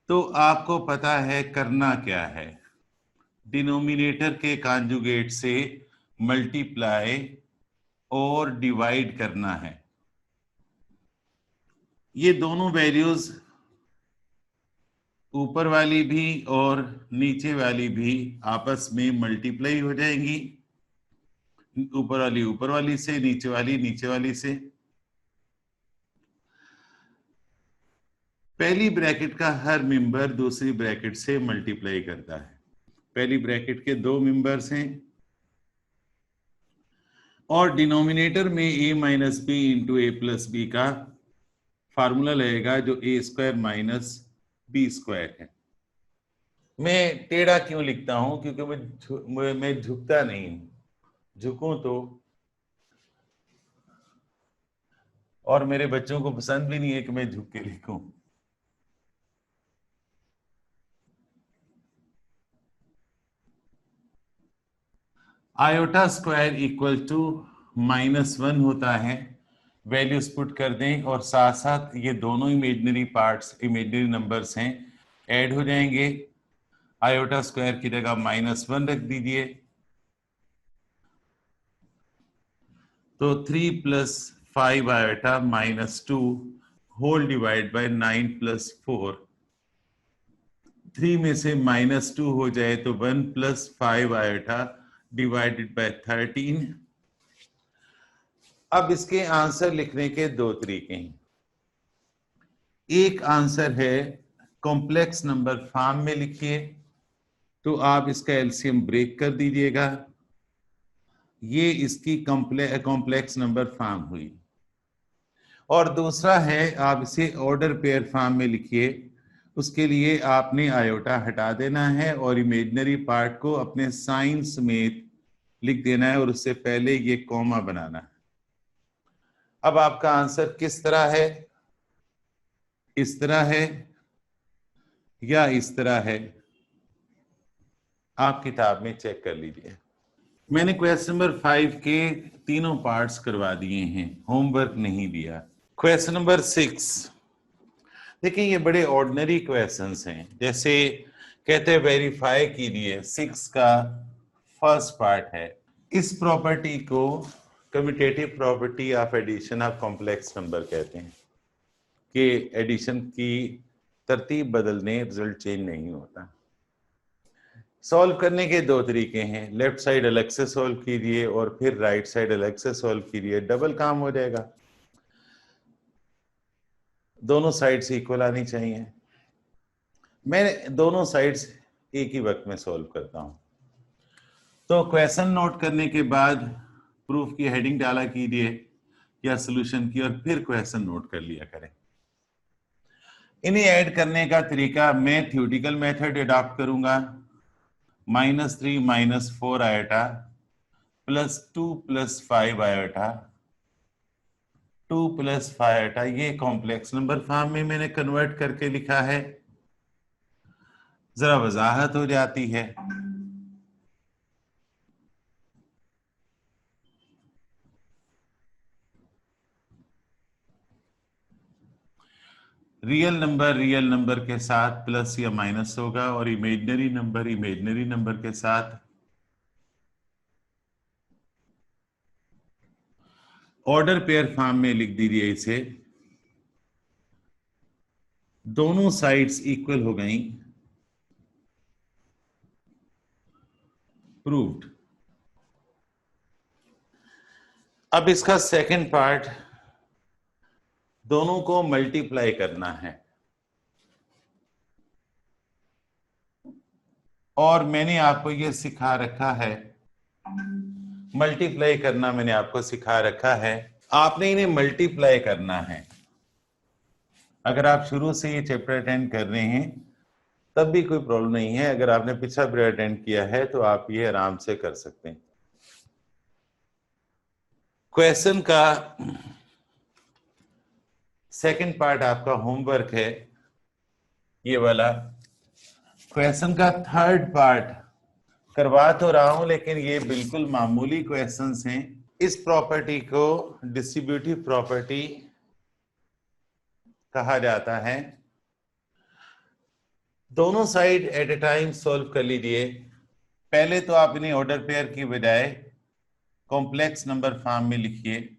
तो आपको पता है करना क्या है, डिनोमिनेटर के कॉन्जुगेट से मल्टीप्लाई और डिवाइड करना है। ये दोनों वैल्यूज ऊपर वाली भी और नीचे वाली भी आपस में मल्टीप्लाई हो जाएंगी, ऊपर वाली से, नीचे वाली से। पहली ब्रैकेट का हर मेंबर दूसरी ब्रैकेट से मल्टीप्लाई करता है। पहली ब्रैकेट के दो मेंबर्स हैं और डिनोमिनेटर में a minus B into A plus B का फार्मूला लगेगा जो a square minus B square है। मैं टेढ़ा क्यों लिखता हूं? क्योंकि मैं झुकता नहीं हूं। झुकूं तो, और मेरे बच्चों को पसंद भी नहीं है कि मैं झुक के लिखूं। आयोटा स्क्वायर इक्वल टू -1 होता है। वैल्यूज पुट कर दें और साथ साथ ये दोनों इमेजिनरी पार्ट्स, इमेजिनरी नंबर्स हैं, ऐड हो जाएंगे। आयोटा स्क्वायर की जगह -1 रख दीजिए, तो 3 + 5 आयोटा -2 होल डिवाइड बाय 9 + 4। 3 में से -2 हो जाए तो 1 + 5 आयोटा डिवाइडेड बाय 13। अब इसके आंसर लिखने के दो तरीके हैं। एक आंसर है कॉम्प्लेक्स नंबर फॉर्म में लिखिए, तो आप इसका एलसीएम ब्रेक कर दीजिएगा, ये इसकी कॉम्प्लेक्स नंबर फॉर्म हुई। और दूसरा है आप इसे ऑर्डर पेयर फॉर्म में लिखिए, उसके लिए आपने आयोटा हटा देना है और इमेजिनरी पार्ट को अपने साइन समेत लिख देना है और उससे पहले ये कॉमा बनाना है। अब आपका आंसर किस तरह है? इस तरह है या इस तरह है? आप किताब में चेक कर लीजिए। मैंने क्वेश्चन नंबर 5 के तीनों पार्ट्स करवा दिए हैं, होमवर्क नहीं दिया। क्वेश्चन नंबर 6, देखिए ये बड़े ऑर्डिनरी क्वेश्चंस हैं। जैसे कहते हैं वेरीफाई कीजिए, 6 का फर्स्ट पार्ट है। इस प्रॉपर्टी को commutative property of addition of complex number कहते हैं, कि एडिशन की तरतीब बदलने रिजल्ट चेंज नहीं होता। सॉल्व करने के दो तरीके हैं, लेफ्ट साइड अलग से सॉल्व कीजिए और फिर राइट साइड अलग से सॉल्व कीजिए, डबल काम हो जाएगा। दोनों साइड्स इक्वल आनी चाहिए। मैं दोनों साइड्स एक ही वक्त में सॉल्व करता हूं। तो क्वेश्चन नोट करने के बाद प्रूफ की हेडिंग डाला कीजिए या सॉल्यूशन की, और फिर क्वेश्चन नोट कर लिया करें। इन्हें ऐड करने का तरीका मैं थ्योरेटिकल मेथड अडॉप्ट करूंगा। -3 - 4 आयोटा +2 + 5 आयोटा 2 + 5 आयोटा, ये कॉम्प्लेक्स नंबर फॉर्म में मैंने कन्वर्ट करके लिखा है। जरा वजाहत हो जाती है। रियल नंबर के साथ प्लस या माइनस होगा और इमेजिनरी नंबर के साथ ऑर्डर पेयर फॉर्म में लिख दीजिए इसे। दोनों साइड्स इक्वल हो गई, प्रूव्ड। अब इसका सेकंड पार्ट, दोनों को मल्टीप्लाई करना है, और मैंने आपको यह सिखा रखा है, मल्टीप्लाई करना मैंने आपको सिखा रखा है। आपने इन्हें मल्टीप्लाई करना है। अगर आप शुरू से ये चैप्टर अटेंड कर रहे हैं तब भी कोई प्रॉब्लम नहीं है, अगर आपने पिछला पीरियड अटेंड किया है तो आप ये आराम से कर सकते हैं। क्वेश्चन का सेकंड पार्ट आपका होमवर्क है, ये वाला। क्वेश्चन का थर्ड पार्ट करवा तो रहा हूं, लेकिन ये बिल्कुल मामूली क्वेश्चंस हैं। इस प्रॉपर्टी को डिस्ट्रीब्यूटिव प्रॉपर्टी कहा जाता है। दोनों side at a time solve कर लीजिए। पहले तो आप इन्हें ऑर्डर पेयर की बजाय कॉम्प्लेक्स नंबर फॉर्म में लिखिए।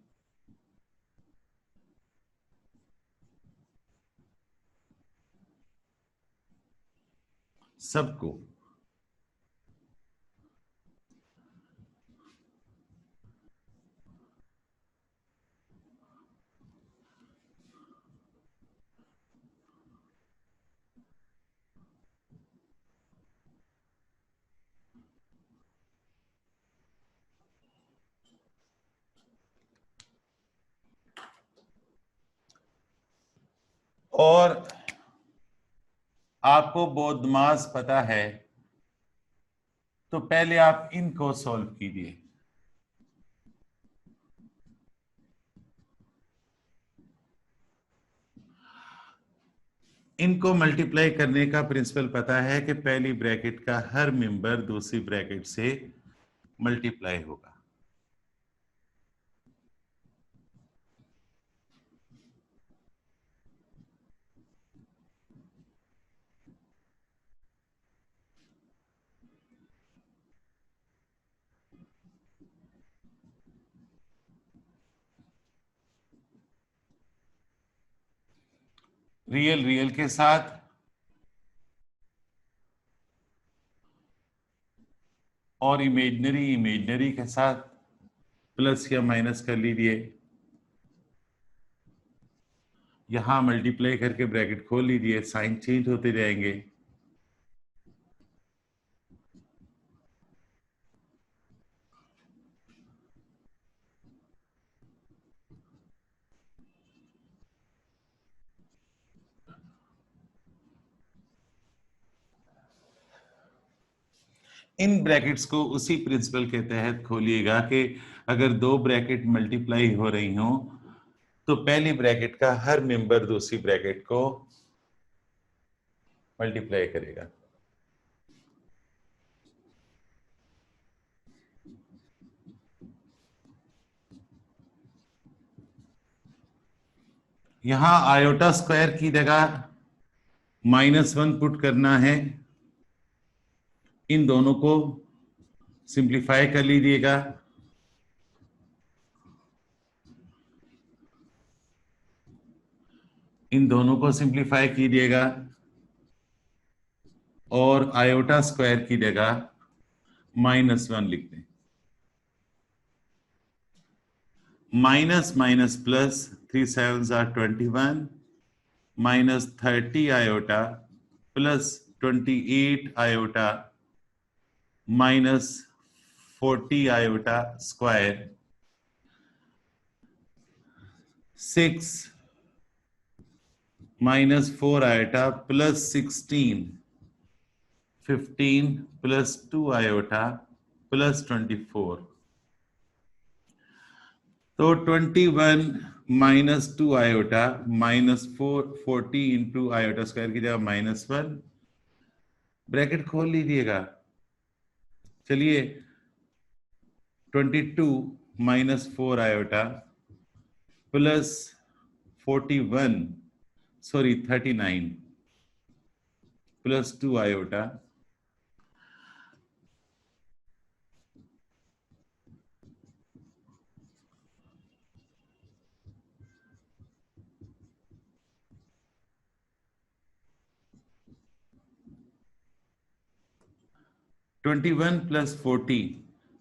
सबको और आपको बोधमास पता है तो पहले आप इनको सॉल्व कीजिए। इनको मल्टीप्लाई करने का प्रिंसिपल पता है कि पहली ब्रैकेट का हर मेंबर दूसरी ब्रैकेट से मल्टीप्लाई होगा। रियल रियल के साथ और इमेजिनरी इमेजिनरी के साथ प्लस या माइनस कर लीजिए। यहां मल्टीप्लाई करके ब्रैकेट खोल लीजिए, साइन चेंज होते जाएंगे। इन ब्रैकेट्स को उसी प्रिंसिपल के तहत खोलिएगा कि अगर दो ब्रैकेट मल्टीप्लाई हो रही हो तो पहली ब्रैकेट का हर मेंबर दूसरी ब्रैकेट को मल्टीप्लाई करेगा। यहां आयोटा स्क्वायर की जगह -1 पुट करना है। इन दोनों को सिंप्लीफाई कर लीजिएगा। इन दोनों को सिंप्लीफाई कीजिएगा और आयोटा स्क्वायर की जगह -1 लिख दें। Minus minus plus 3 7s are 21 minus 30 iota plus 28 iota minus 40 iota square 6 minus 4 iota plus 16 15 plus 2 iota plus 24। तो 21 minus 2 iota -40 into iota square की जगह -1 ब्रैकेट खोल लीजिएगा। चलिए 22 minus 4 iota plus 41 sorry 39 plus 2 iota (21 + 40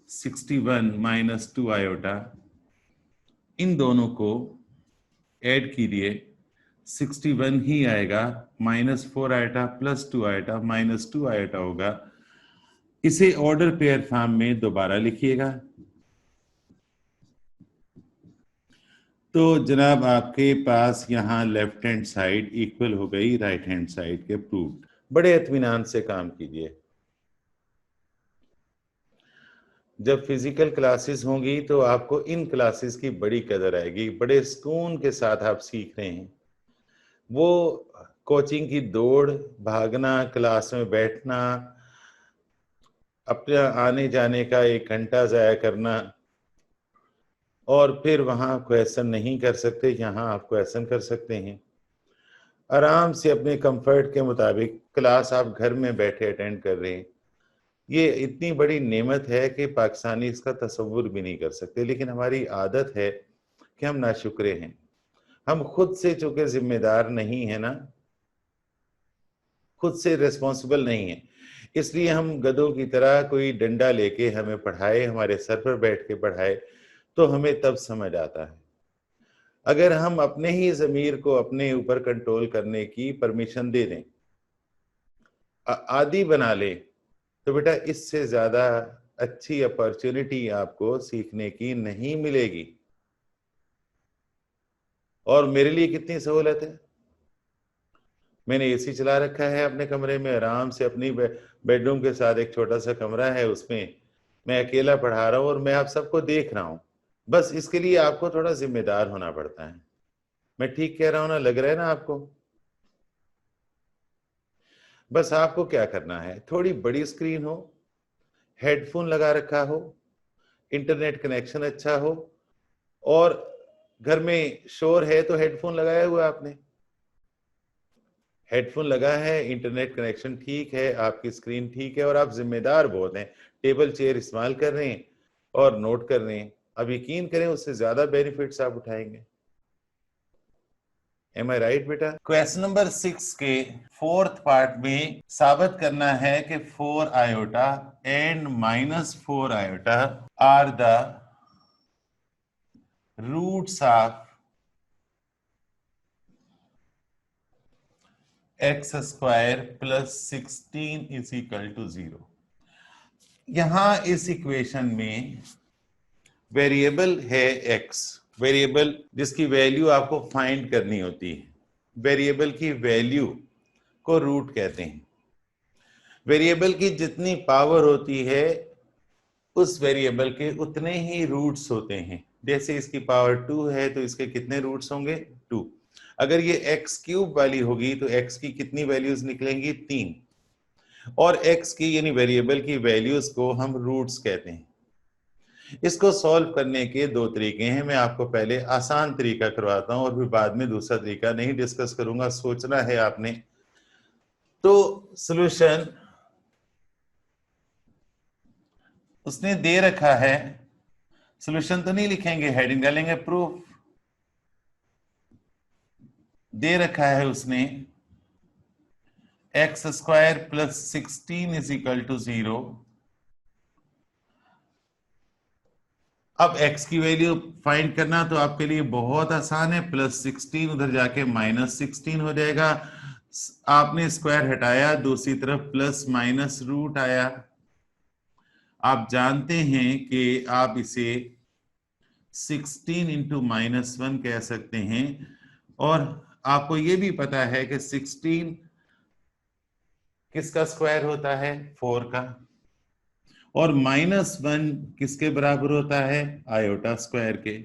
61 - 2 iota. इन दोनों को add कीजिए 61 ही आएगा, -4 आयोटा प्लस 2 आयोटा -2 आयोटा होगा। इसे ऑर्डर पेयर फॉर्म में दोबारा लिखिएगा। तो जनाब आपके पास यहाँ लेफ्ट हैंड साइड इक्वल हो गई राइट हैंड साइड के प्रूव्ड। बड़े इत्मीनान से काम कीजिए। जब फिजिकल क्लासेस होंगी तो आपको इन क्लासेस की बड़ी कदर आएगी, बड़े सुकून के साथ आप सीख रहे हैं। वो कोचिंग की दौड़, भागना, क्लास में बैठना, अपने आने जाने का 1 घंटा ज़ाया करना और फिर वहाँ क्वेश्चन नहीं कर सकते, यहाँ आप क्वेश्चन कर सकते हैं। आराम से अपने कंफर्ट के मुताबिक क्लास आप घर में बैठे अटेंड कर रहे हैं। ये इतनी बड़ी नेमत है कि पाकिस्तानी इसका तसव्वुर भी नहीं कर सकते, लेकिन हमारी आदत है कि हम नाशुक्रे हैं। हम खुद से चूंकि जिम्मेदार नहीं है ना, खुद से रिस्पॉन्सिबल नहीं है, इसलिए हम गधों की तरह कोई डंडा लेके हमें पढ़ाए, हमारे सर पर बैठ के पढ़ाए तो हमें तब समझ आता है। अगर हम अपने ही ज़मीर को अपने ऊपर कंट्रोल करने की परमिशन दे दें, आदी बना ले, तो बेटा इससे ज्यादा अच्छी अपॉर्चुनिटी आपको सीखने की नहीं मिलेगी। और मेरे लिए कितनी सहूलत है, मैंने एसी चला रखा है अपने कमरे में, आराम से अपनी बेडरूम के साथ एक छोटा सा कमरा है, उसमें मैं अकेला पढ़ा रहा हूँ और मैं आप सबको देख रहा हूँ। बस इसके लिए आपको थोड़ा जिम्मेदार होना पड़ता है। मैं ठीक कह रहा हूं ना? लग रहा है ना आपको? बस आपको क्या करना है, थोड़ी बड़ी स्क्रीन हो, हेडफोन लगा रखा हो, इंटरनेट कनेक्शन अच्छा हो, और घर में शोर है तो हेडफोन लगाया हुआ आपने, हेडफोन लगा है, इंटरनेट कनेक्शन ठीक है, आपकी स्क्रीन ठीक है, और आप जिम्मेदार बहुत हैं, टेबल चेयर इस्तेमाल कर रहे हैं और नोट कर रहे हैं। अब यकीन करें उससे ज्यादा बेनिफिट्स आप उठाएंगे। एम आई राइट बेटा? क्वेश्चन नंबर 6 के फोर्थ पार्ट में साबित करना है कि 4 iota and -4 iota are the roots of X square plus 16 is equal to 0। यहां इस इक्वेशन में वेरिएबल है एक्स, वेरिएबल जिसकी वैल्यू आपको फाइंड करनी होती है। वेरिएबल की वैल्यू को रूट कहते हैं। वेरिएबल की जितनी पावर होती है उस वेरिएबल के उतने ही रूट्स होते हैं। जैसे इसकी पावर 2 है तो इसके कितने रूट्स होंगे? 2। अगर ये एक्स क्यूब वाली होगी तो एक्स की कितनी वैल्यूज निकलेंगी? 3। और एक्स की यानी वेरिएबल की वैल्यूज को हम रूट्स कहते हैं। इसको सॉल्व करने के दो तरीके हैं। मैं आपको पहले आसान तरीका करवाता हूं और फिर बाद में दूसरा तरीका नहीं डिस्कस करूंगा, सोचना है आपने। तो सॉल्यूशन उसने दे रखा है, सॉल्यूशन तो नहीं लिखेंगे, हेडिंग डालेंगे प्रूफ। दे रखा है उसने X square plus 16 is equal to 0। अब x की वैल्यू फाइंड करना तो आपके लिए बहुत आसान है, +16 उधर जाके -16 हो जाएगा। आपने स्क्वायर हटाया, दूसरी तरफ प्लस माइनस रूट आया। आप जानते हैं कि आप इसे 16 इंटू -1 कह सकते हैं, और आपको यह भी पता है कि 16 किसका स्क्वायर होता है? 4 का। और -1 किसके बराबर होता है? आयोटा स्क्वायर के।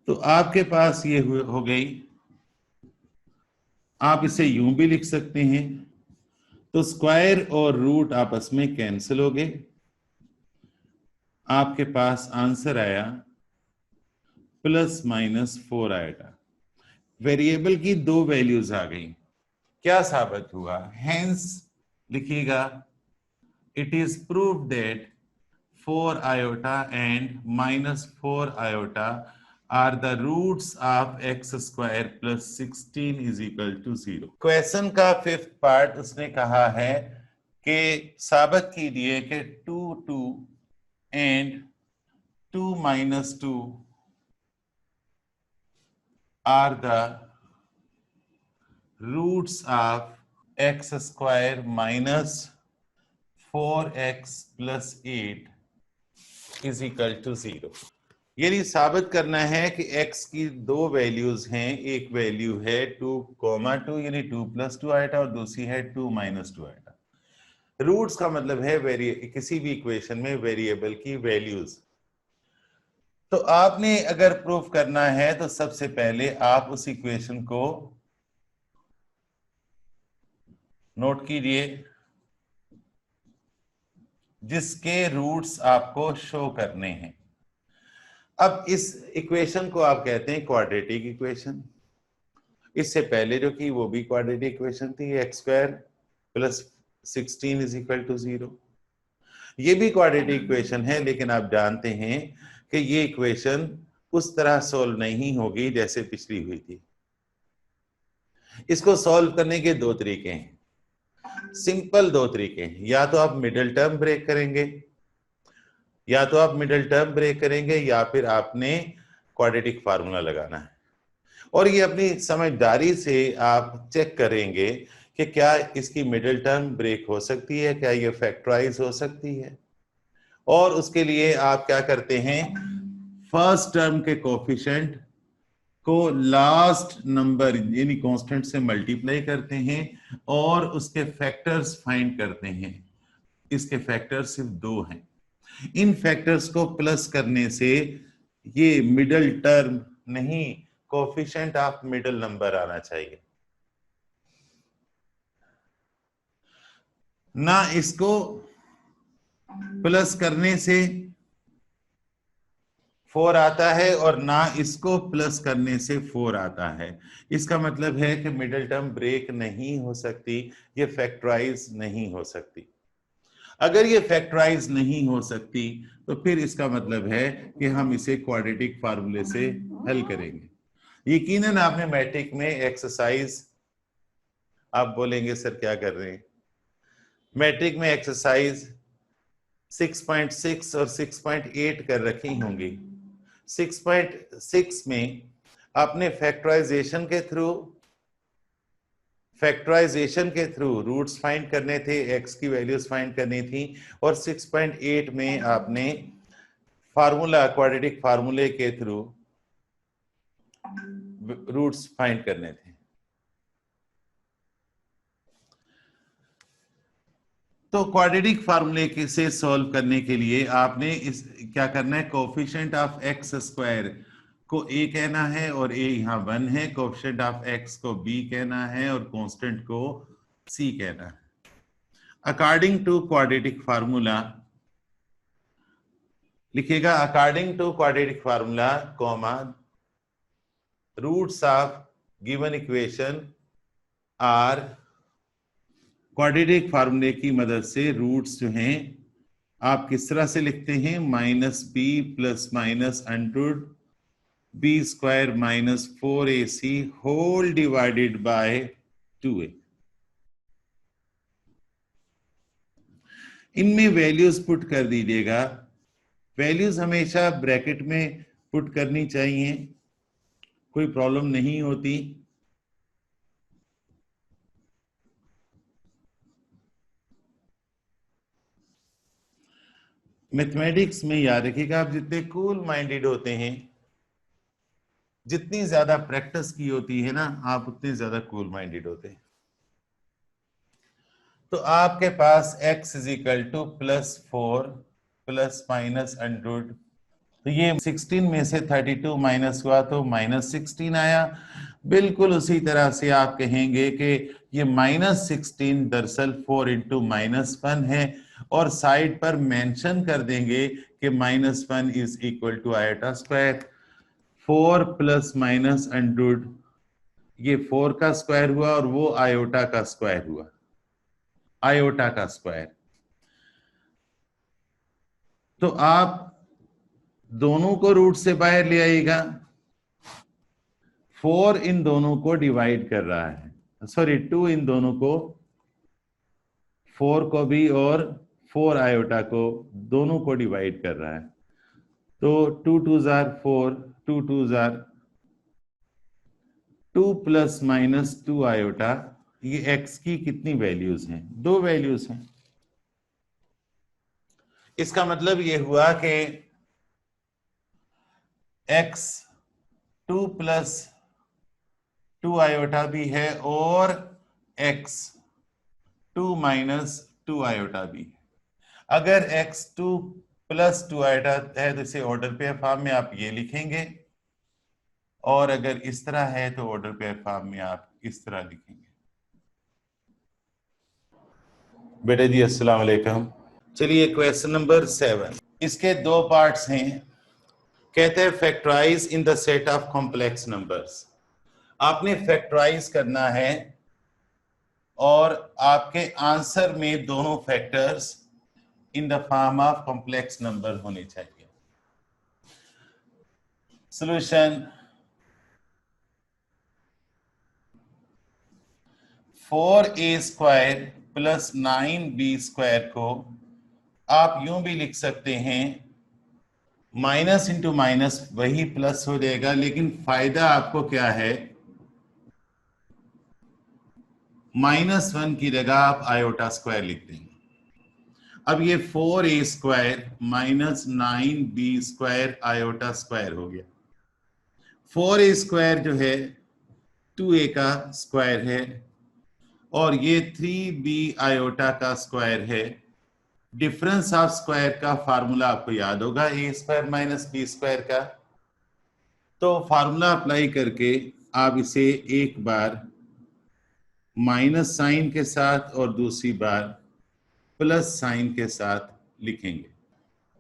तो आपके पास ये हो गई। आप इसे यूं भी लिख सकते हैं, तो स्क्वायर और रूट आपस में कैंसिल हो गए, आपके पास आंसर आया +-4 आएगा। वेरिएबल की दो वैल्यूज आ गई। क्या साबित हुआ? हेंस लिखिएगा, it is prove that 4 iota and -4 iota are the roots of x square plus 16 is equal to 0। Question का 5th पार्ट उसने कहा है कि साबित कीजिए कि 2 2 and 2 minus 2 are the roots of x square minus 4x plus 8 is equal to 0। यानी साबित करना है कि x की दो वैल्यूज हैं, एक वैल्यू है 2,2 यानी 2 + 2 आइटा, और दूसरी है 2 - 2 आइटा। रूट्स का मतलब है किसी भी इक्वेशन में वेरिएबल की वैल्यूज। तो आपने अगर प्रूफ करना है तो सबसे पहले आप उस इक्वेशन को नोट कीजिए जिसके रूट्स आपको शो करने हैं। अब इस इक्वेशन को आप कहते हैं क्वाड्रेटिक इक्वेशन। इससे पहले जो की वो भी क्वाड्रेटिक इक्वेशन थी, x² + 16 इज इक्वल टू 0। ये भी क्वाड्रेटिक इक्वेशन है, लेकिन आप जानते हैं कि ये इक्वेशन उस तरह सॉल्व नहीं होगी जैसे पिछली हुई थी। इसको सॉल्व करने के दो तरीके हैं, सिंपल दो तरीके हैं। या तो आप मिडिल टर्म ब्रेक करेंगे, या फिर आपने क्वाड्रेटिक फार्मूला लगाना है। और ये अपनी समझदारी से आप चेक करेंगे कि क्या इसकी मिडिल टर्म ब्रेक हो सकती है, क्या ये फैक्टराइज हो सकती है। और उसके लिए आप क्या करते हैं, फर्स्ट टर्म के कोफिशिएंट को लास्ट नंबर यानी कांस्टेंट से मल्टीप्लाई करते हैं और उसके फैक्टर्स फाइंड करते हैं। इसके फैक्टर्स सिर्फ 2 हैं। इन फैक्टर्स को प्लस करने से ये मिडल टर्म नहीं, कोफिशिएंट ऑफ मिडल नंबर आना चाहिए। ना इसको प्लस करने से 4 आता है और ना इसको प्लस करने से 4 आता है। इसका मतलब है कि मिडिल टर्म ब्रेक नहीं हो सकती, ये फैक्टराइज नहीं हो सकती। अगर ये फैक्टराइज नहीं हो सकती तो फिर इसका मतलब है कि हम इसे क्वाड्रेटिक फार्मूले से हल करेंगे। यकीनन आपने मैट्रिक में एक्सरसाइज, आप बोलेंगे सर क्या कर रहे हैं, मैट्रिक में एक्सरसाइज 6.6 और 6.8 कर रखी होंगी। 6.6 में आपने फैक्टराइजेशन के थ्रू रूट्स फाइंड करने थे, एक्स की वैल्यूज फाइंड करनी थी, और 6.8 में आपने फार्मूला, क्वाड्रेटिक फार्मूले के थ्रू रूट्स फाइंड करने थे। तो क्वाड्रेटिक फार्मूले से सॉल्व करने के लिए आपने इस क्या करना है, कोफिशिएंट ऑफ एक्स स्क्वायर को a कहना है और a यहाँ 1 है, कोफिशिएंट ऑफ x को b कहना है और कांस्टेंट को c कहना है। अकॉर्डिंग टू क्वाड्रेटिक फार्मूला लिखिएगा, according to quadratic formula comma roots of given equation are, quadratic फार्मूले की मदद से रूट्स जो हैं आप किस तरह से लिखते हैं, -b plus minus underroot b square minus 4ac whole divided by 2a। इनमें वैल्यूज पुट कर दीजिएगा। वैल्यूज हमेशा ब्रैकेट में पुट करनी चाहिए, कोई प्रॉब्लम नहीं होती। मैथमेटिक्स में याद रखिएगा, आप जितने कूल माइंडेड होते हैं, जितनी ज्यादा प्रैक्टिस की होती है ना, आप उतने ज्यादा कूल माइंडेड होते हैं। तो आपके पास x is equal to +4 plus minus underroot, तो ये 16 में से 32 माइनस हुआ तो -16 आया। बिल्कुल उसी तरह से आप कहेंगे कि ये -16 दरअसल 4 इंटू -1 है, और साइड पर मेंशन कर देंगे कि -1 is equal to iota square. 4 plus minus underroot, ये 4 का स्क्वायर हुआ और वो आयोटा का स्क्वायर हुआ, आयोटा का स्क्वायर। तो आप दोनों को रूट से बाहर ले आइएगा। 4 इन दोनों को डिवाइड कर रहा है, सॉरी 2 इन दोनों को, 4 को भी और 4 आयोटा को, दोनों को डिवाइड कर रहा है। तो 2 2 jar 4, 2 2 jar 2 plus minus 2 iota. ये x की कितनी वैल्यूज हैं, 2 वैल्यूज हैं। इसका मतलब ये हुआ कि x 2 प्लस 2 आयोटा भी है और x 2 माइनस 2 आयोटा भी है। अगर x 2 प्लस 2 आयोटा है तो इसे ऑर्डर पेयर फॉर्म में आप ये लिखेंगे, और अगर इस तरह है तो ऑर्डर पेयर फॉर्म में आप इस तरह लिखेंगे। बेटा जी अस्सलाम वालेकुम। चलिए क्वेश्चन नंबर 7, इसके 2 पार्ट्स हैं। कहते हैं factorise in the set of complex numbers. आपने फैक्टराइज करना है और आपके आंसर में दोनों factors in the form of complex number होने चाहिए। Solution 4a square plus 9b square को आप यूं भी लिख सकते हैं, माइनस इंटू माइनस वही प्लस हो जाएगा, लेकिन फायदा आपको क्या है, -1 की जगह आप आयोटा स्क्वायर लिख देंगे। अब ये 4a square minus 9b square iota square हो गया। 4a² जो है 2a का स्क्वायर है और ये 3b आयोटा का स्क्वायर है। डिफरेंस ऑफ स्क्वायर का फार्मूला आपको याद होगा, a² माइनस b² का। तो फार्मूला अप्लाई करके आप इसे एक बार माइनस साइन के साथ और दूसरी बार प्लस साइन के साथ लिखेंगे।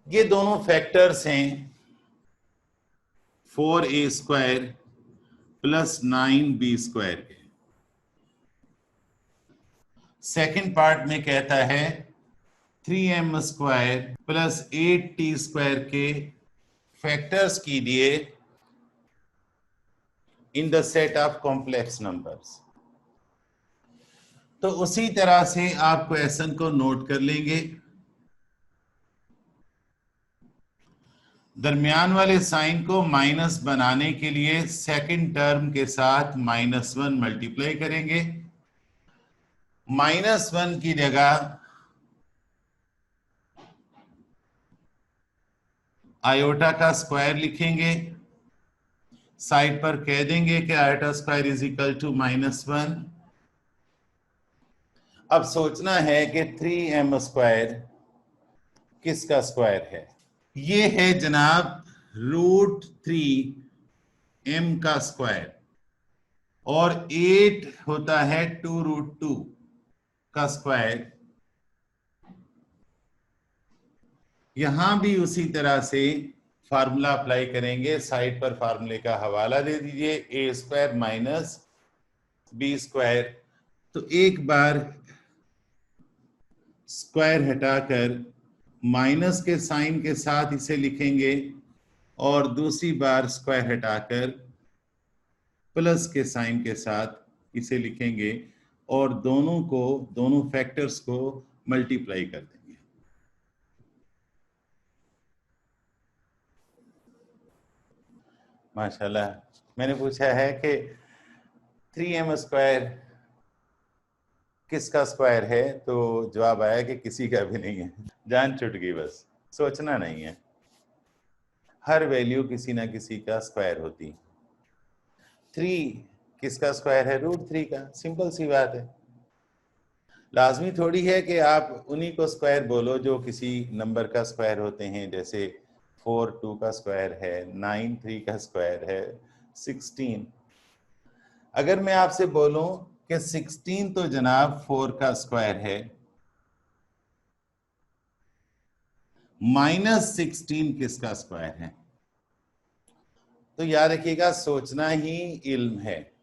ये दोनों फैक्टर्स हैं 4a² प्लस 9b² के। सेकंड पार्ट में कहता है 3m² प्लस 8t² के फैक्टर्स कीजिए इन the set of complex numbers. तो उसी तरह से आप क्वेश्चन को नोट कर लेंगे। दरमियान वाले साइन को माइनस बनाने के लिए सेकंड टर्म के साथ -1 मल्टीप्लाई करेंगे। -1 की जगह आयोटा का स्क्वायर लिखेंगे, साइड पर कह देंगे कि iota square is equal to -1। अब सोचना है कि 3m² किसका स्क्वायर है। ये है जनाब √3m का स्क्वायर और 8 होता है 2√2 का स्क्वायर। यहां भी उसी तरह से फार्मूला अप्लाई करेंगे, साइड पर फार्मूले का हवाला दे दीजिए, a² माइनस b²। तो एक बार स्क्वायर हटाकर माइनस के साइन के साथ इसे लिखेंगे और दूसरी बार स्क्वायर हटाकर प्लस के साइन के साथ इसे लिखेंगे और दोनों फैक्टर्स को मल्टीप्लाई कर देंगे। माशाल्लाह, मैंने पूछा है कि 3m² किसका स्क्वायर है, तो जवाब आया कि किसी का भी नहीं है। जान छुट गई, बस सोचना नहीं है। हर वैल्यू किसी ना किसी का स्क्वायर होती। 3 किसका स्क्वायर है? √3 का। सिंपल सी बात है। लाजमी थोड़ी है कि आप उन्हीं को स्क्वायर बोलो जो किसी नंबर का स्क्वायर होते हैं, जैसे 4 2 का स्क्वायर है, 9 3 का स्क्वायर है, 16। अगर मैं आपसे बोलूं कि 16 तो जनाब 4 का स्क्वायर है, -16 किसका स्क्वायर है? तो याद रखिएगा, सोचना ही इल्म है।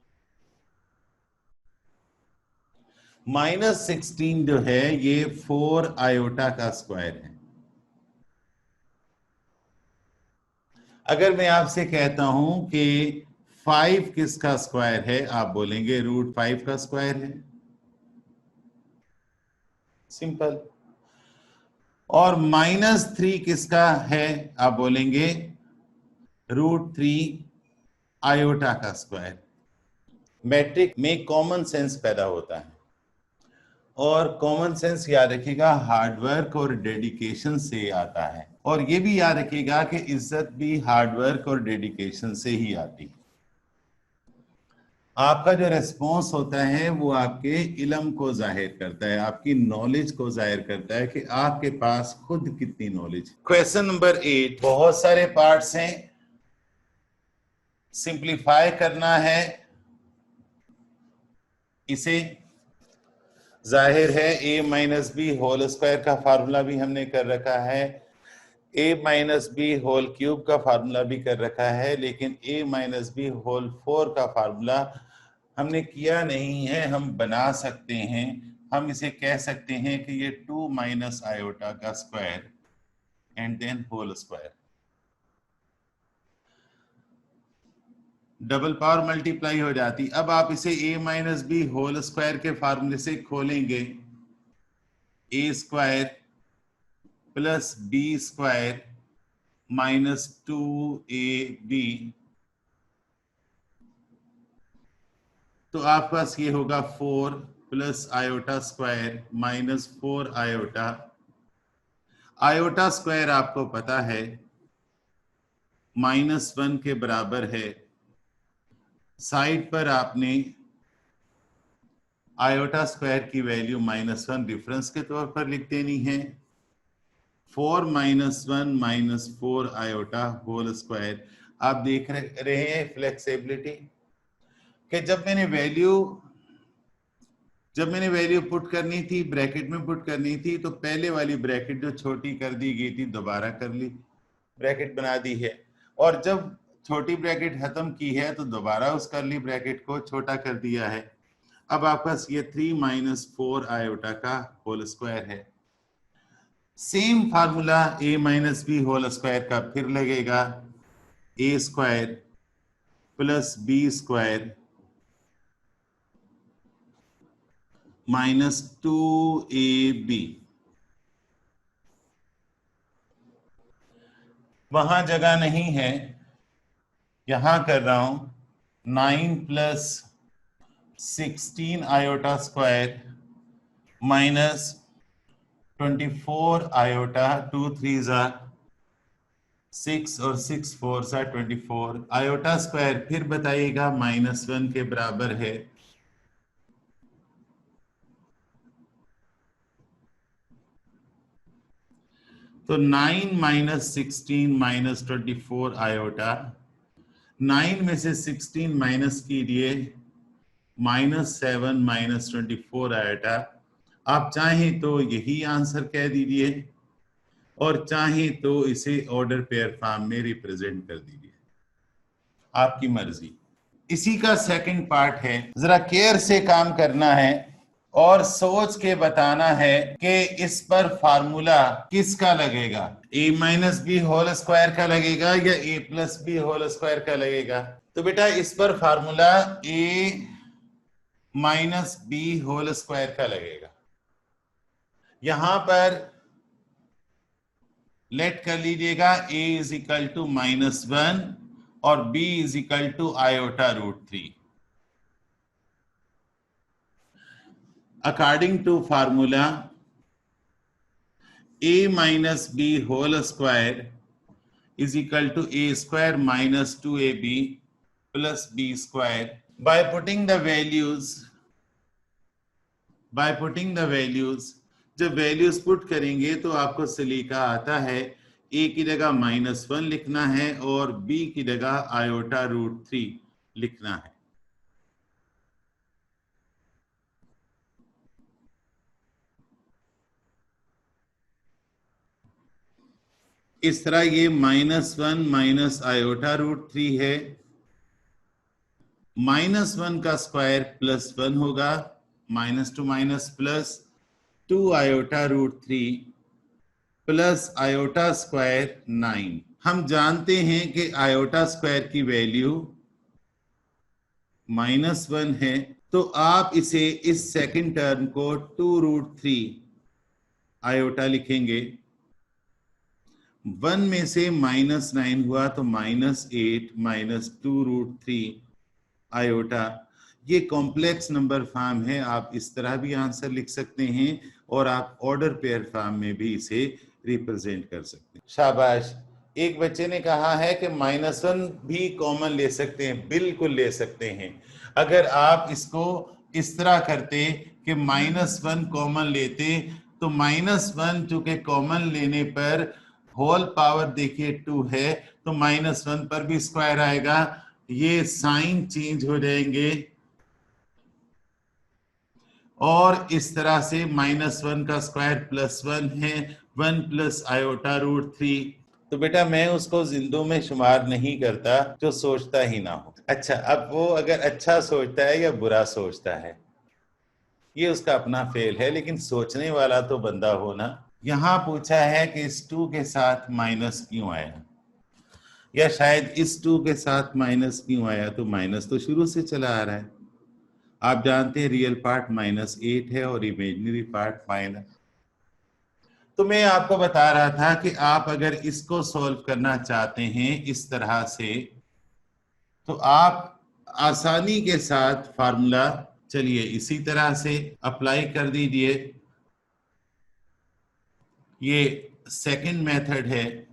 -16 जो है ये 4 आयोटा का स्क्वायर है। अगर मैं आपसे कहता हूं कि 5 किसका स्क्वायर है, आप बोलेंगे √5 का स्क्वायर है। सिंपल। और -3 किसका है, आप बोलेंगे √3 आयोटा का स्क्वायर। मैट्रिक में कॉमन सेंस पैदा होता है और कॉमन सेंस याद रखिएगा हार्डवर्क और डेडिकेशन से आता है। और ये भी याद रखिएगा कि इज्जत भी हार्डवर्क और डेडिकेशन से ही आती है। आपका जो रेस्पॉन्स होता है वो आपके इल्म को जाहिर करता है, आपकी नॉलेज को जाहिर करता है कि आपके पास खुद कितनी नॉलेज। क्वेश्चन नंबर 8, बहुत सारे पार्ट्स हैं, सिंप्लीफाई करना है इसे। जाहिर है a-b² का फार्मूला भी हमने कर रखा है, a-b³ का फार्मूला भी कर रखा है, लेकिन a-b⁴ का फार्मूला हमने किया नहीं है। हम बना सकते हैं। हम इसे कह सकते हैं कि ये 2 माइनस आयोटा का square and then whole square. Double power multiply हो जाती। अब आप इसे a-b² के फार्मूले से खोलेंगे, a² plus b² minus 2ab, तो आपके पास ये होगा 4 plus iota square minus 4 iota. Iota square आपको पता है -1 के बराबर है साइड पर आपने आयोटा स्क्वायर की वैल्यू -1 डिफरेंस के तौर पर लिख देनी है। 4 -1 -4 आयोटा होल स्क्वायर। आप देख रहे हैं फ्लेक्सिबिलिटी कि जब मैंने वैल्यू पुट करनी थी, ब्रैकेट में पुट करनी थी, तो पहले वाली ब्रैकेट जो छोटी कर दी गई थी दोबारा कर ली, ब्रैकेट बना दी है। और जब छोटी ब्रैकेट खत्म की है तो दोबारा उस करली ब्रैकेट को छोटा कर दिया है। अब आपके पास ये 3 - 4 आयोटा का होल स्क्वायर है। Same formula a - b whole square का फिर लगेगा, a square plus b square -2ab। वहां जगह नहीं है, यहां कर रहा हूं। 9 + 16 आयोटा स्क्वायर -24 आयोटा, 2 3 6 और 6 4 24 आयोटा स्क्वायर फिर बताइएगा -1 के बराबर है। तो 9 - 16 - 24 आयोटा, 9 में से 16 माइनस कीजिए, -7 - 24 आयोटा। आप चाहें तो यही आंसर कह दीजिए और चाहें तो इसे ऑर्डर पेयर फॉर्म में रिप्रेजेंट कर दीजिए, आपकी मर्जी। इसी का सेकंड पार्ट है, जरा केयर से काम करना है और सोच के बताना है कि इस पर फार्मूला किसका लगेगा, a - b होल स्क्वायर का लगेगा या a + b होल स्क्वायर का लगेगा। तो बेटा इस पर formula a - b whole square का लगेगा। यहां पर लेट कर लीजिएगा a = -1 और b = i√3। According to formula, a - b whole square is equal to a square minus 2ab plus b square. By putting the values, जब वैल्यूज पुट करेंगे तो आपको सलीका आता है, a की जगह -1 लिखना है और b की जगह i√3 लिखना है। इस तरह ये -1 माइनस i√3 है। -1 का स्क्वायर +1 होगा, -2 plus 2 i√3 plus iota square 9। हम जानते हैं कि आयोटा स्क्वायर की वैल्यू -1 है, तो आप इसे इस सेकंड टर्म को 2√3 आयोटा लिखेंगे। 1 में से -9 हुआ तो -8 - 2√3 आयोटा। ये कॉम्प्लेक्स नंबर फॉर्म है, आप इस तरह भी आंसर लिख सकते हैं और आप ऑर्डर पेयर फॉर्म में भी इसे रिप्रेजेंट कर सकते हैं। शाबाश। एक बच्चे ने कहा है कि -1 भी कॉमन ले सकते हैं, बिल्कुल ले सकते हैं। अगर आप इसको इस तरह करते कि -1 कॉमन लेते तो -1 चूंकि कॉमन लेने पर होल पावर देखिए 2 है, तो -1 पर भी स्क्वायर आएगा, ये साइन चेंज हो जाएंगे और इस तरह से -1 का स्क्वायर +1 है, 1 प्लस i√3। तो बेटा मैं उसको जिंदों में शुमार नहीं करता जो सोचता ही ना हो। अच्छा, अब वो अगर अच्छा सोचता है या बुरा सोचता है ये उसका अपना फेल है, लेकिन सोचने वाला तो बंदा हो ना। यहां पूछा है कि इस 2 के साथ माइनस क्यों आया, या शायद इस 2 के साथ माइनस क्यों आया, तो माइनस तो शुरू से चला आ रहा है। आप जानते हैं रियल पार्ट -8 है और इमेजिनरी पार्ट माइनस। तो मैं आपको बता रहा था कि आप अगर इसको सॉल्व करना चाहते हैं इस तरह से, तो आप आसानी के साथ फार्मूला चलिए इसी तरह से अप्लाई कर दीजिए। ये सेकंड मेथड है।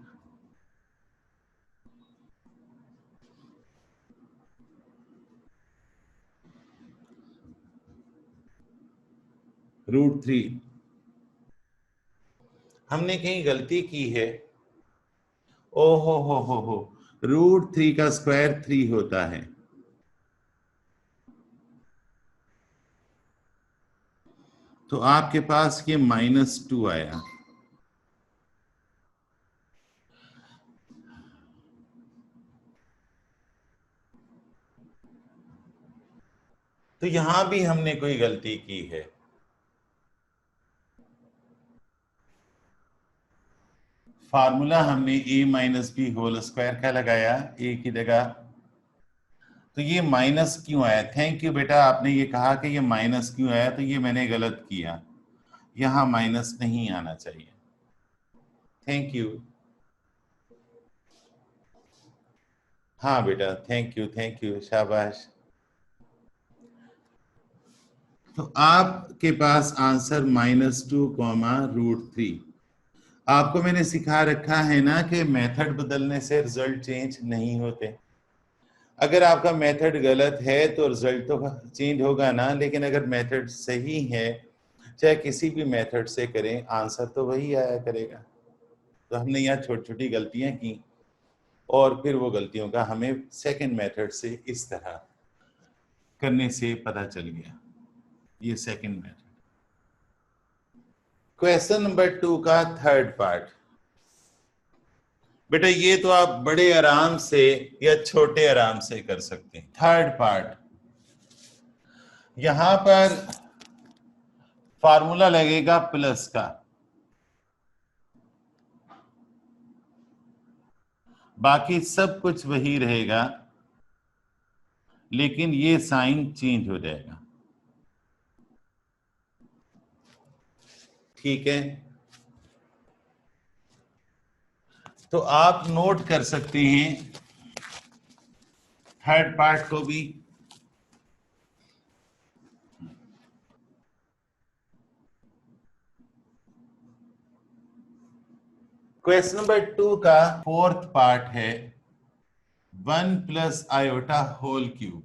√3। हमने कहीं गलती की है। ओ हो, √3 का स्क्वायर 3 होता है। तो आपके पास ये -2 आया। तो यहां भी हमने कोई गलती की है। फार्मूला हमने a - b होल स्क्वायर का लगाया a की जगह। तो ये माइनस क्यों आया? थैंक यू बेटा, आपने ये कहा कि ये माइनस क्यों आया, तो ये मैंने गलत किया। यहां माइनस नहीं आना चाहिए। Thank you. हाँ बेटा, थैंक यू, शाबाश। तो आपके पास आंसर -2, √3। आपको मैंने सिखा रखा है ना कि मेथड बदलने से रिजल्ट चेंज नहीं होते। अगर आपका मेथड गलत है तो रिजल्ट तो चेंज होगा ना, लेकिन अगर मेथड सही है, चाहे किसी भी मेथड से करें, आंसर तो वही आया करेगा। तो हमने यहाँ छोटी छोटी गलतियां की और फिर वो गलतियों का हमें सेकंड मेथड से इस तरह करने से पता चल गया। ये सेकंड मेथड। क्वेश्चन नंबर 2 का थर्ड पार्ट। बेटा ये तो आप बड़े आराम से या छोटे आराम से कर सकते हैं। थर्ड पार्ट, यहां पर फार्मूला लगेगा प्लस का, बाकी सब कुछ वही रहेगा, लेकिन ये साइन चेंज हो जाएगा। ठीक है, तो आप नोट कर सकते हैं थर्ड पार्ट को भी। क्वेश्चन नंबर 2 का फोर्थ पार्ट है 1 + आयोटा होल क्यूब।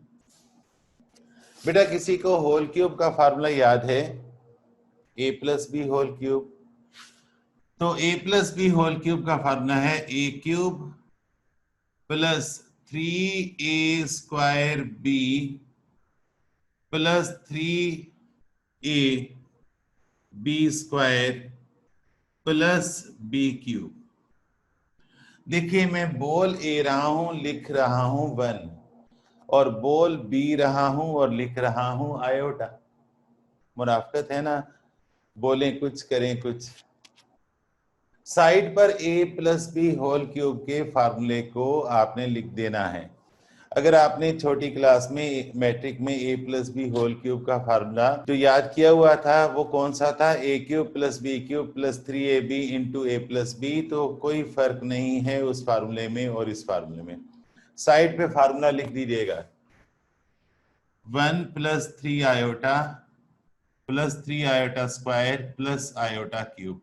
बेटा किसी को होल क्यूब का फार्मूला याद है? a + b whole cube. तो a + b होल क्यूब का फार्मूला है a³ + 3a² b + 3ab² + b³। देखिए मैं बोल ए रहा हूं, लिख रहा हूं 1, और बोल बी रहा हूं और लिख रहा हूं आयोटा। मुनाफकत है ना, बोलें कुछ करें कुछ। साइड पर a + b होल क्यूब के फार्मूले को आपने लिख देना है। अगर आपने छोटी क्लास में मैट्रिक में a + b होल क्यूब का फार्मूला जो याद किया हुआ था वो कौन सा था? a³ + b³ + 3ab × a + b। तो कोई फर्क नहीं है उस फार्मूले में और इस फार्मूले में। साइड पे फार्मूला लिख दीजिएगा 1 + 3 iota + 3 iota square + iota cube.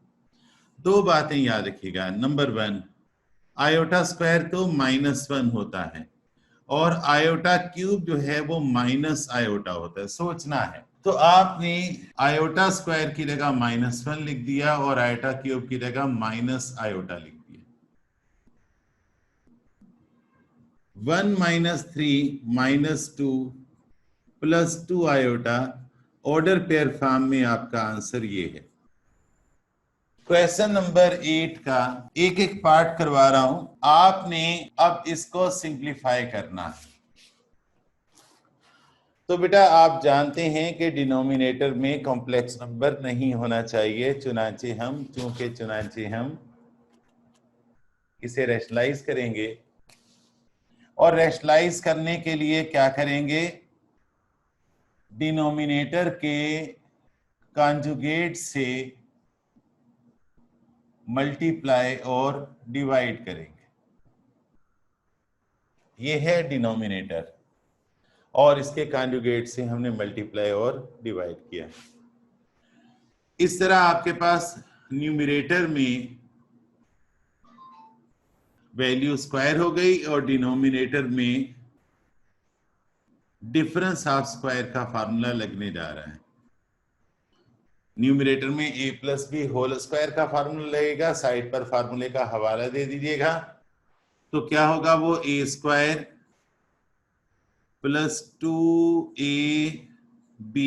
दो बातें याद रखिएगा। नंबर 1, आयोटा स्क्वायर तो -1 होता है और आयोटा क्यूब जो है वो माइनस आयोटा होता है। सोचना है तो आपने आयोटा स्क्वायर की जगह -1 लिख दिया और आयोटा क्यूब की जगह माइनस आयोटा लिख दिया। 1 - 3 - 2 + 2 आयोटा ऑर्डर पेयर फॉर्म में आपका आंसर ये है। क्वेश्चन नंबर 8 का एक एक पार्ट करवा रहा हूं, आपने अब इसको सिंप्लीफाई करना है। तो बेटा आप जानते हैं कि डिनोमिनेटर में कॉम्प्लेक्स नंबर नहीं होना चाहिए, चुनांचे हम इसे रैशनलाइज करेंगे। और रैशनलाइज करने के लिए क्या करेंगे? डिनोमिनेटर के कॉन्जुगेट से मल्टीप्लाई और डिवाइड करेंगे। ये है डिनोमिनेटर और इसके कॉन्जुगेट से हमने मल्टीप्लाई और डिवाइड किया। इस तरह आपके पास न्यूमरेटर में वैल्यू स्क्वायर हो गई और डिनोमिनेटर में डिफरेंस ऑफ स्क्वायर का फार्मूला लगने जा रहा है। न्यूमरेटर में ए प्लस बी होल स्क्वायर का फार्मूला लगेगा, साइड पर फार्मूले का हवाला दे दीजिएगा। तो क्या होगा, वो A square plus 2ab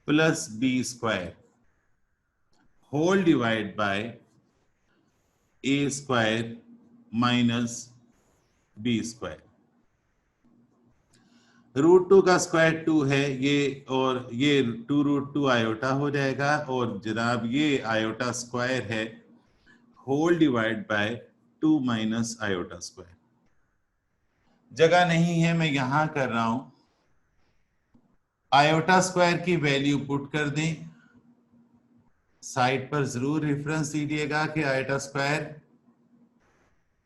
plus B square whole divide by A square minus B square. √2 का स्क्वायर 2 है ये, और ये 2√2 आयोटा हो जाएगा, और जनाब ये आयोटा स्क्वायर है whole divide by 2 minus iota square. जगह नहीं है, मैं यहां कर रहा हूं। आयोटा स्क्वायर की वैल्यू पुट कर दें, साइड पर जरूर रेफरेंस दीजिएगा कि आयोटा स्क्वायर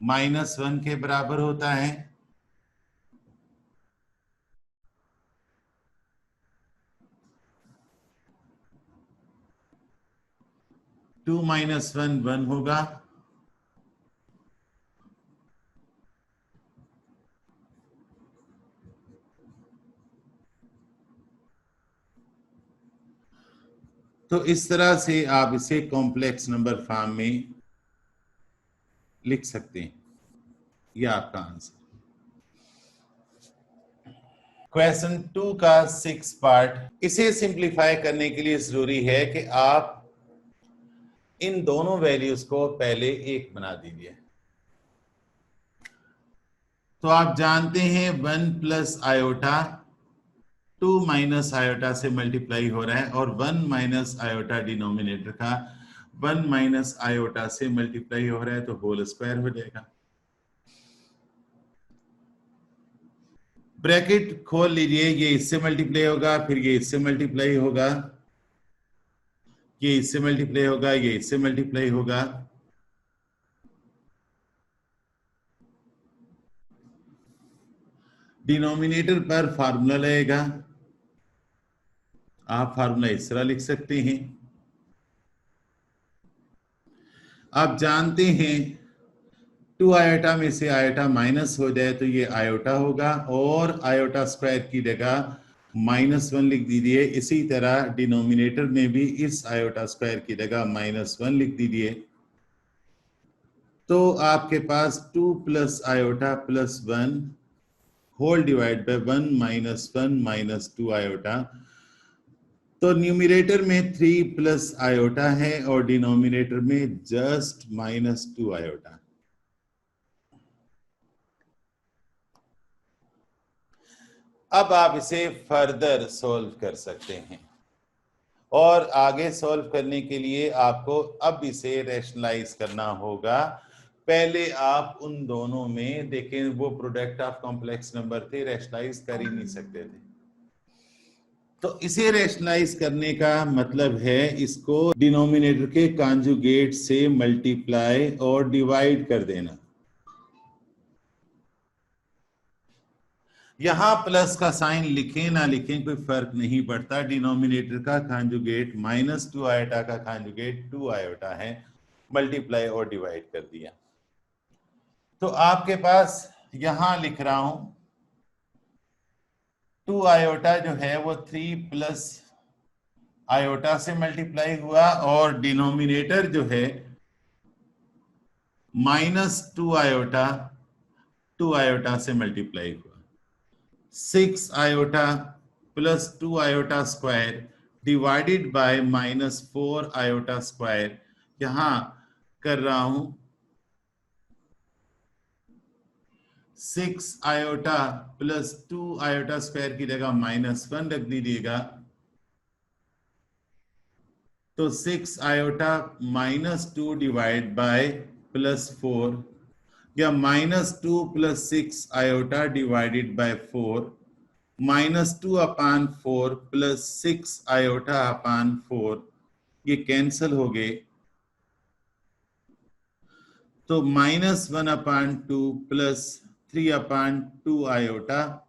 -1 के बराबर होता है। टू माइनस 1 होगा, तो इस तरह से आप इसे कॉम्प्लेक्स नंबर फॉर्म में लिख सकते हैं। यह आपका आंसर। क्वेश्चन 2 का 6 पार्ट, इसे सिंप्लीफाई करने के लिए जरूरी है कि आप इन दोनों वैल्यूज को पहले एक बना दीजिए। तो आप जानते हैं 1 प्लस आयोटा 2 माइनस आयोटा से मल्टीप्लाई हो रहा है, और 1 माइनस आयोटा डिनोमिनेटर का 1 माइनस आयोटा से मल्टीप्लाई हो रहा है, तो होल स्क्वायर हो जाएगा। ब्रैकेट खोल लीजिए, ये इससे मल्टीप्लाई होगा, फिर ये इससे मल्टीप्लाई होगा, ये इससे मल्टीप्लाई होगा, ये इससे मल्टीप्लाई होगा। डिनोमिनेटर पर फार्मूला लगेगा, आप फार्मूला इस तरह लिख सकते हैं। आप जानते हैं 2 आयोटा में से आयोटा माइनस हो जाए तो ये आयोटा होगा, और आयोटा स्क्वायर की जगह -1 लिख दीजिए। इसी तरह डिनोमिनेटर में भी इस आयोटा स्क्वायर की जगह -1 लिख दीजिए। तो आपके पास 2 plus iota plus 1 whole divide by 1 minus 1 minus 2 iota. तो न्यूमरेटर में 3 प्लस आयोटा है, और डिनोमिनेटर में जस्ट -2 आयोटा। अब आप इसे फर्दर सॉल्व कर सकते हैं, और आगे सॉल्व करने के लिए आपको अब इसे रैशनलाइज करना होगा। पहले आप उन दोनों में देखें, वो प्रोडक्ट ऑफ कॉम्प्लेक्स नंबर थे, रैशनलाइज कर ही नहीं सकते थे। तो इसे रैशनलाइज करने का मतलब है इसको डिनोमिनेटर के कॉन्जुगेट से मल्टीप्लाई और डिवाइड कर देना। यहां प्लस का साइन लिखें ना लिखें कोई फर्क नहीं पड़ता। डिनोमिनेटर का कॉन्जुगेट -2 आयोटा का कॉन्जुगेट 2 आयोटा है, मल्टीप्लाई और डिवाइड कर दिया। तो आपके पास यहां लिख रहा हूं 2 आयोटा जो है वो 3 प्लस आयोटा से मल्टीप्लाई हुआ, और डिनोमिनेटर जो है -2 आयोटा 2 आयोटा से मल्टीप्लाई हुआ। 6 iota plus 2 iota square divided by -4 iota square. यहां कर रहा हूं 6 आयोटा प्लस 2 आयोटा स्क्वायर की जगह -1 रख दीजिएगा। तो 6 आयोटा -2 डिवाइड बाय +4, या -2 plus 6 iota divided by 4, -2 upon 4 plus 6 iota upon 4, ये कैंसल हो गए। तो -1 अपान 2 प्लस 3 अपान 2 आयोटा,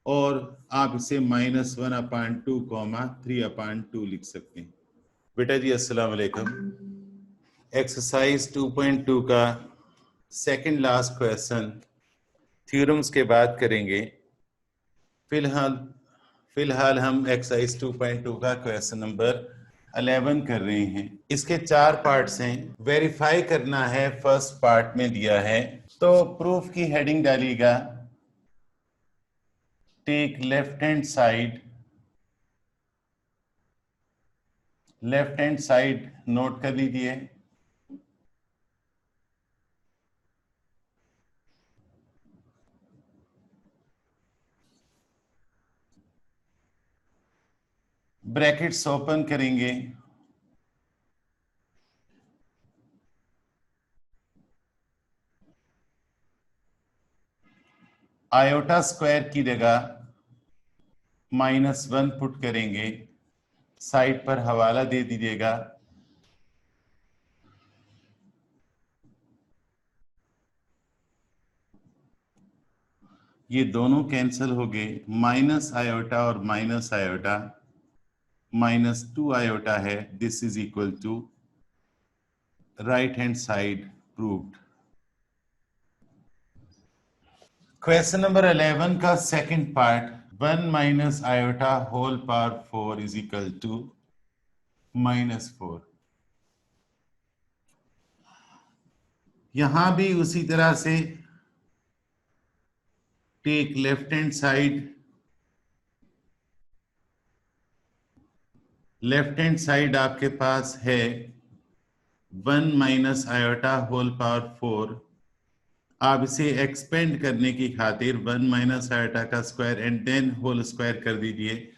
और आप इसे -1 अपान 2 3 अपान 2 लिख सकते हैं। बेटा जी अस्सलाम वालेकुम। एक्सरसाइज 2.2 का सेकंड लास्ट क्वेश्चन थ्योरम्स के बाद करेंगे। फिलहाल हम एक्सरसाइज 2.2 का क्वेश्चन नंबर 11 कर रहे हैं। इसके 4 पार्ट्स हैं, वेरीफाई करना है। फर्स्ट पार्ट में दिया है तो प्रूफ की हेडिंग डालिएगा take left hand side note कर लीजिए। ब्रैकेट्स ओपन करेंगे, आयोटा स्क्वायर की जगह -1 पुट करेंगे, साइड पर हवाला दे दीजिएगा। ये दोनों कैंसिल हो गए, माइनस आयोटा और माइनस आयोटा, -2 आयोटा है। This is equal to right hand side proved. Question number 11 का second part, 1 minus iota whole power 4 is equal to -4। यहां भी उसी तरह से टेक लेफ्ट हैंड साइड आपके पास है 1 माइनस आयोटा होल पावर 4। आप इसे एक्सपेंड करने की खातिर 1 माइनस आयोटा का square and then whole square कर दीजिए।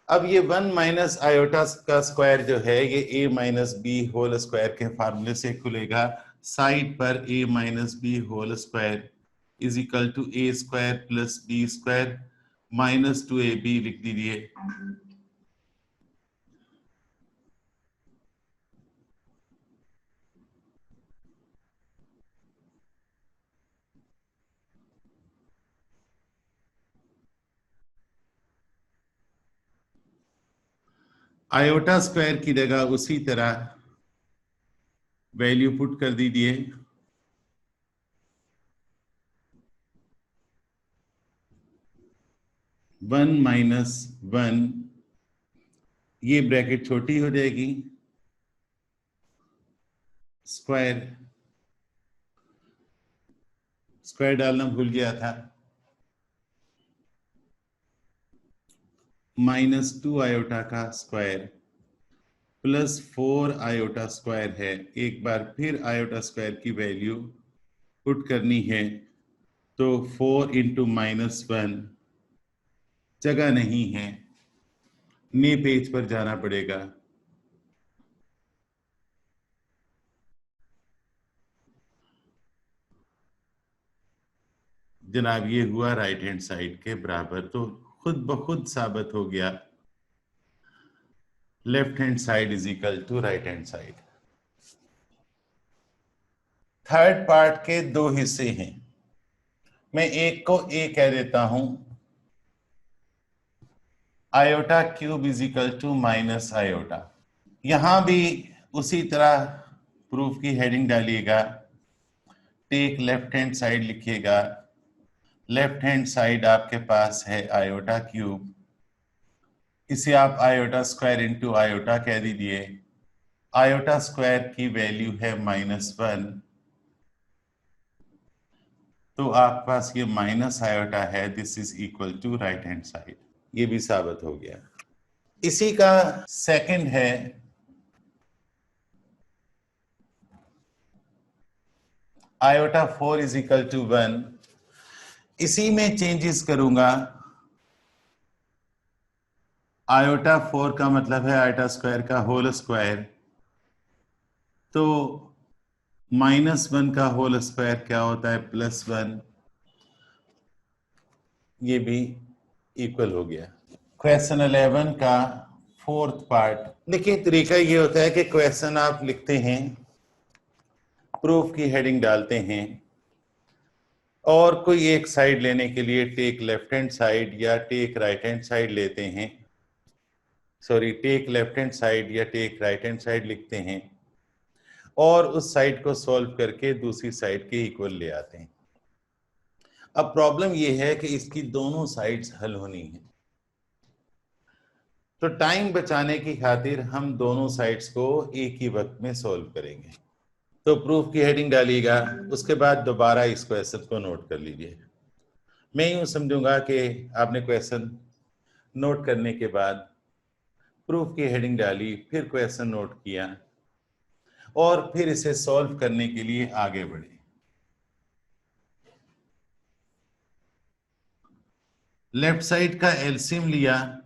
अब ये 1 माइनस आयोटा का स्क्वायर जो है ये a minus B whole square के फार्मूले से खुलेगा। साइड पर a minus B whole square is equal to a square plus b square -2ab लिख दीजिए। आयोटा स्क्वायर की जगह उसी तरह वैल्यू पुट कर दीजिए। वन माइनस वन, ये ब्रैकेट छोटी हो जाएगी, स्क्वायर डालना भूल गया था, -2 आयोटा का स्क्वायर प्लस 4 आयोटा स्क्वायर है। एक बार फिर आयोटा स्क्वायर की वैल्यू पुट करनी है तो 4 इंटू -1 जगह नहीं है, नए पेज पर जाना पड़ेगा। जनाब ये हुआ राइट हैंड साइड के बराबर, तो खुद ब खुद साबित हो गया left hand side is equal to right hand side. Third part के दो हिस्से हैं, मैं एक को ए कह देता हूं, iota cube is equal to minus iota. यहां भी उसी तरह प्रूफ की हेडिंग डालिएगा, टेक लेफ्ट हैंड साइड लिखिएगा। लेफ्ट हैंड साइड आपके पास है आयोटा क्यूब, इसे आप आयोटा स्क्वायर इंटू आयोटा कह दीजिए। आयोटा स्क्वायर की वैल्यू है -1, तो आपके पास ये माइनस आयोटा है। This is equal to right hand side, ये भी साबित हो गया। इसी का सेकंड है आयोटा 4 इज इक्वल टू 1। इसी में चेंजेस करूंगा, आयोटा 4 का मतलब है आयोटा स्क्वायर का होल स्क्वायर, तो -1 का होल स्क्वायर क्या होता है, +1, ये भी इक्वल हो गया। क्वेश्चन 11 का फोर्थ पार्ट। देखिए तरीका ये होता है कि क्वेश्चन आप लिखते हैं, प्रूफ की हेडिंग डालते हैं और कोई एक साइड लेने के लिए टेक लेफ्ट हैंड साइड या टेक राइट हैंड साइड लेते हैं, sorry take left hand side या टेक राइट हैंड साइड लिखते हैं और उस साइड को सॉल्व करके दूसरी साइड के इक्वल ले आते हैं। अब प्रॉब्लम यह है कि इसकी दोनों साइड्स हल होनी है। तो टाइम बचाने की खातिर हम दोनों साइड्स को एक ही वक्त में सॉल्व करेंगे। तो प्रूफ की हेडिंग डालिएगा, उसके बाद दोबारा इस क्वेश्चन को नोट कर लीजिए। मैं यूं समझूंगा कि आपने क्वेश्चन नोट करने के बाद प्रूफ की हेडिंग डाली, फिर क्वेश्चन नोट किया और फिर इसे सॉल्व करने के लिए आगे बढ़े। लेफ्ट साइड का एलसीएम लिया,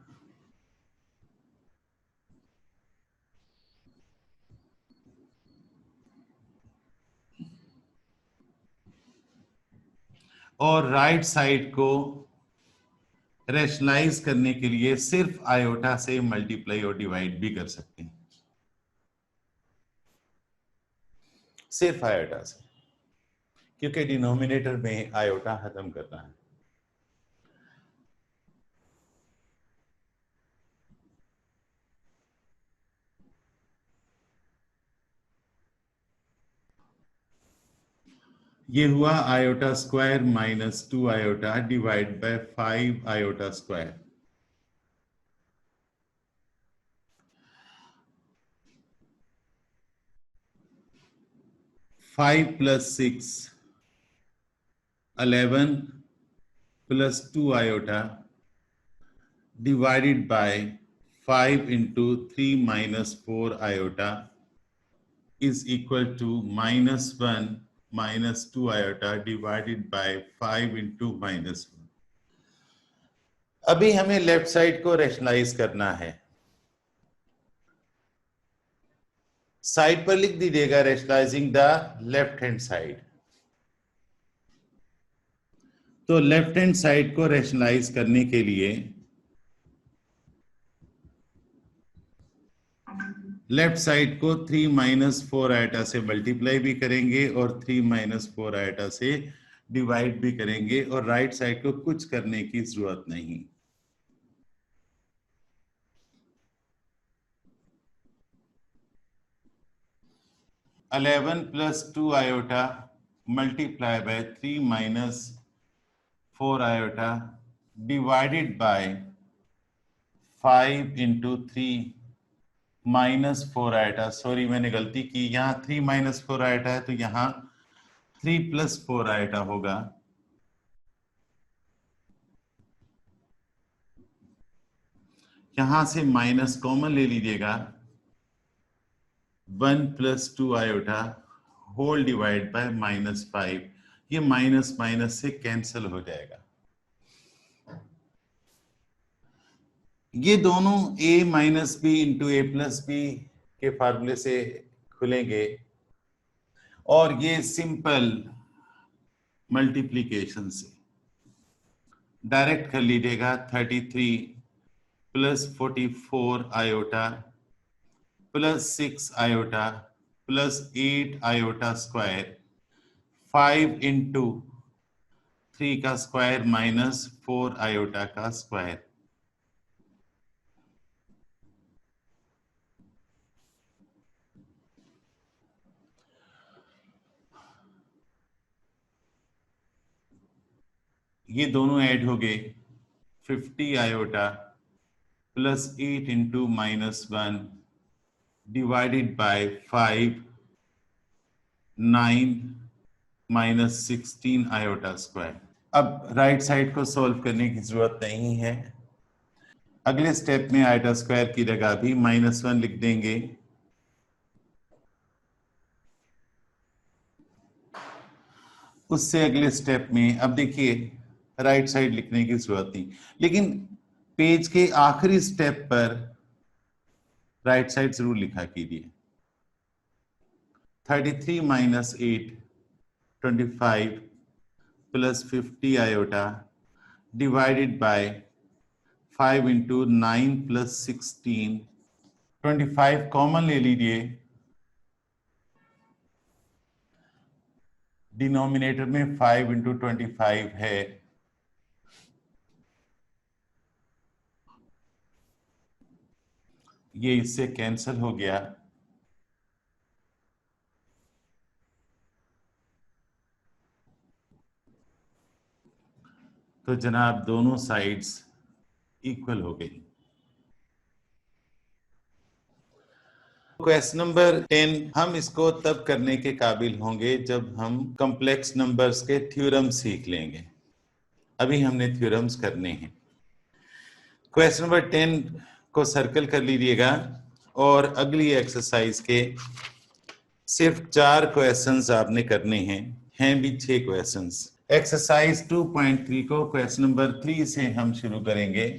और राइट साइड को रैशनलाइज करने के लिए सिर्फ आयोटा से मल्टीप्लाई और डिवाइड भी कर सकते हैं, सिर्फ आयोटा से, क्योंकि डिनोमिनेटर में आयोटा खत्म करना है। ये हुआ iota square minus 2 iota divide by 5 iota square. Five plus 6 11 plus 2 iota divided by 5 into 3 minus 4 iota is equal to minus 1 minus 2 iota divided by 5 into minus 1। अभी हमें लेफ्ट साइड को rationalise करना है। साइड पर लिख दीजिएगा rationalising the left hand side. तो left hand side को रैशनलाइज करने के लिए लेफ्ट साइड को 3 माइनस 4 आयटा से मल्टीप्लाई भी करेंगे और 3 माइनस 4 आयटा से डिवाइड भी करेंगे, और राइट साइड को कुछ करने की जरूरत नहीं। Eleven plus 2 iota multiply by 3 minus 4 iota divided by 5 into 3 minus 4 iota. Sorry, मैंने गलती की, यहाँ 3 माइनस 4 आयोटा है तो यहाँ 3 प्लस 4 आयोटा होगा। यहां से माइनस कॉमन ले लीजिएगा, 1 plus 2 iota whole divide by minus 5। ये माइनस माइनस से कैंसिल हो जाएगा। ये दोनों a minus B into A plus B के फार्मूले से खुलेंगे, और ये सिंपल मल्टीप्लीकेशन से डायरेक्ट कर लीजिएगा। 33 plus 44 iota plus 6 iota plus 8 iota square, 5 into 3 का स्क्वायर माइनस 4 आयोटा का स्क्वायर। ये दोनों ऐड हो गए, 50 iota plus 8 into minus 1 divided by 5 9 minus 16 iota square. अब राइट साइड को सॉल्व करने की जरूरत नहीं है। अगले स्टेप में आयोटा स्क्वायर की जगह भी -1 लिख देंगे। उससे अगले स्टेप में अब देखिए राइट साइड लिखने की जरूरत नहीं, लेकिन पेज के आखिरी स्टेप पर राइट साइड जरूर लिखा कीजिए। 33 minus 8 25 plus 50 iota divided by 5 into 9 plus 16। 25 common ले लीजिए, डिनोमिनेटर में 5 इंटू 25 है, ये इससे कैंसिल हो गया। तो जनाब दोनों साइड्स इक्वल हो गई। क्वेश्चन नंबर 10 हम इसको तब करने के काबिल होंगे जब हम कॉम्प्लेक्स नंबर्स के थ्योरम सीख लेंगे। अभी हमने थ्योरम्स करने हैं। क्वेश्चन नंबर 10 को सर्कल कर लीजिएगा और अगली एक्सरसाइज के सिर्फ 4 क्वेश्चंस आपने करने हैं भी 6 क्वेश्चंस। एक्सरसाइज 2.3 को क्वेश्चन नंबर 3 से हम शुरू करेंगे।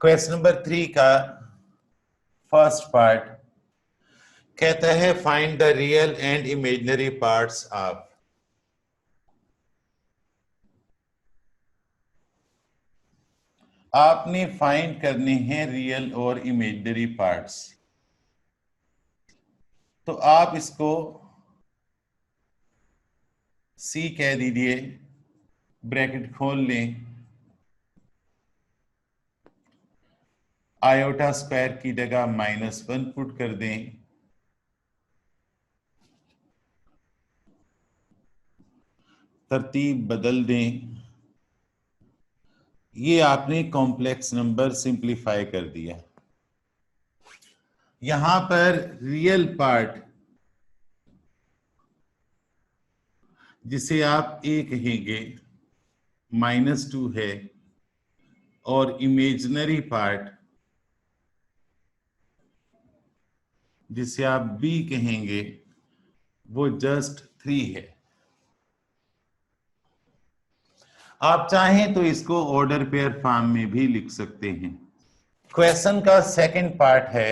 क्वेश्चन नंबर 3 का फर्स्ट पार्ट कहता है find the real and imaginary parts of. आपने फाइंड करने हैं रियल और इमेजिनरी पार्ट्स। तो आप इसको सी कह दीजिए, ब्रैकेट खोल लें, आयोटा स्क्वायर की जगह -1 पुट कर दें, तरतीब बदल दें। ये आपने कॉम्प्लेक्स नंबर सिंप्लीफाई कर दिया। यहां पर रियल पार्ट जिसे आप ए कहेंगे -2 है और इमेजिनरी पार्ट जिसे आप बी कहेंगे वो जस्ट 3 है। आप चाहें तो इसको ऑर्डर पेयर फॉर्म में भी लिख सकते हैं। क्वेश्चन का सेकंड पार्ट है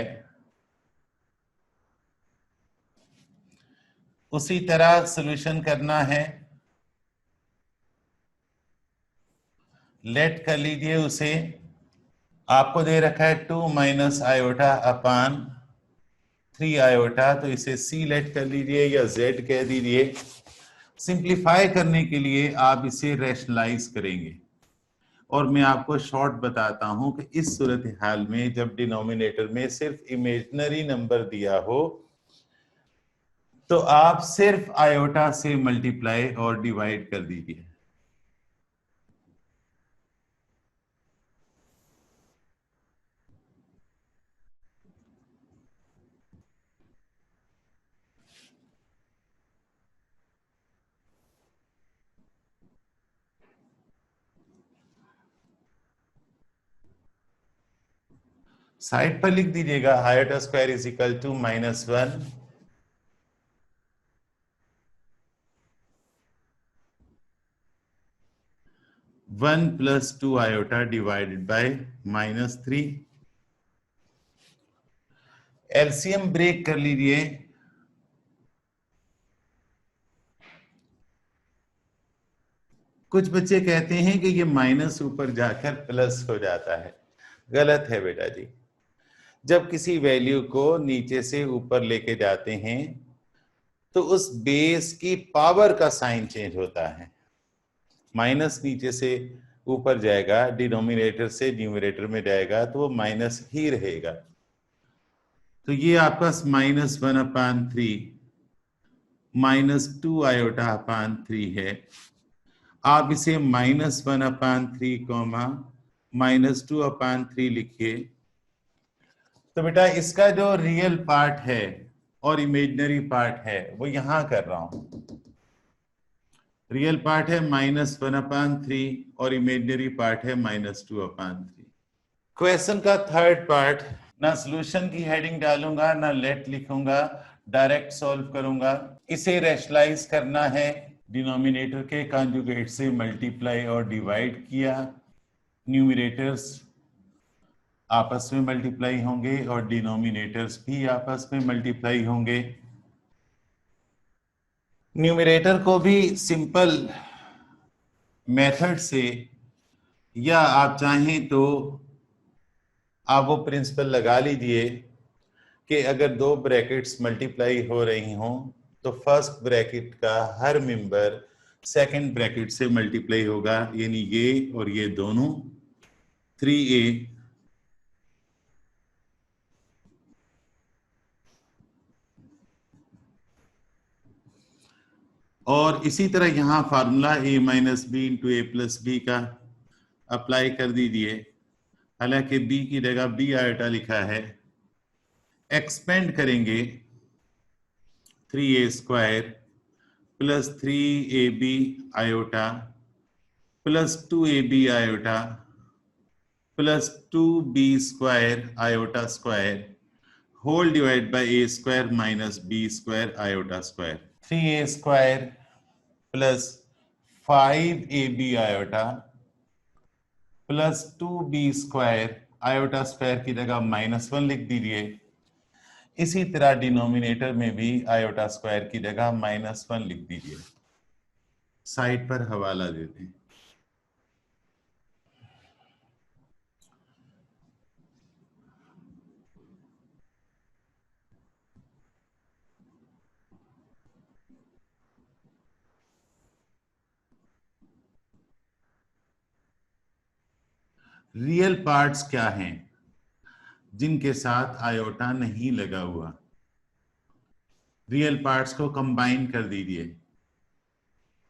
उसी तरह सॉल्यूशन करना है। लेट कर लीजिए उसे। आपको दे रखा है 2 माइनस आयोटा अपान 3 आयोटा, तो इसे सी लेट कर लीजिए या जेड कह दीजिए। सिंप्लीफाई करने के लिए आप इसे रैशनलाइज करेंगे और मैं आपको शॉर्ट बताता हूं कि इस सूरत हाल में जब डिनोमिनेटर में सिर्फ इमेजिनरी नंबर दिया हो तो आप सिर्फ आयोटा से मल्टीप्लाई और डिवाइड कर दीजिए। साइड पर लिख दीजिएगा iota square is equal to -1 1 + 2 iota divided by -3। LCM break कर लीजिए। कुछ बच्चे कहते हैं कि ये माइनस ऊपर जाकर प्लस हो जाता है। गलत है बेटा जी। जब किसी वैल्यू को नीचे से ऊपर लेके जाते हैं तो उस बेस की पावर का साइन चेंज होता है। माइनस नीचे से ऊपर जाएगा, डिनोमिनेटर से न्यूमरेटर में जाएगा तो वो माइनस ही रहेगा। तो ये आपका -1/3 -2 आयोटा अपान 3 है। आप इसे -1/3 -2/3 लिखिए। तो बेटा इसका जो रियल पार्ट है और इमेजिनरी पार्ट है वो यहां कर रहा हूं। रियल पार्ट है -1/3 और इमेजिनरी पार्ट है -2/3। क्वेश्चन का थर्ड पार्ट ना सॉल्यूशन की हेडिंग डालूंगा ना लेट लिखूंगा, डायरेक्ट सॉल्व करूंगा। इसे रैशनलाइज करना है। डिनोमिनेटर के कॉन्जुगेट से मल्टीप्लाई और डिवाइड किया, न्यूमरेटर्स आपस में मल्टीप्लाई होंगे और डिनोमिनेटर्स भी आपस में मल्टीप्लाई होंगे। न्यूमरेटर को भी सिंपल मेथड से या आप चाहें तो आप वो प्रिंसिपल लगा लीजिए कि अगर दो ब्रैकेट्स मल्टीप्लाई हो रही हों तो फर्स्ट ब्रैकेट का हर मेंबर सेकंड ब्रैकेट से मल्टीप्लाई होगा, यानी ये और ये दोनों 3a और इसी तरह यहां formula a - b × a + b का अप्लाई कर दीजिए। हालांकि b की जगह b आयोटा लिखा है, एक्सपेंड करेंगे 3a² plus 3ab iota plus 2ab iota plus 2b² iota square whole divide by a² minus b² iota square. 3a² plus 5ab iota plus 2b² iota square की जगह -1 लिख दीजिए। इसी तरह डिनोमिनेटर में भी आयोटा स्क्वायर की जगह -1 लिख दीजिए। साइड पर हवाला दे दें। रियल पार्ट्स क्या हैं जिनके साथ आयोटा नहीं लगा हुआ? रियल पार्ट्स को कंबाइन कर दीजिए।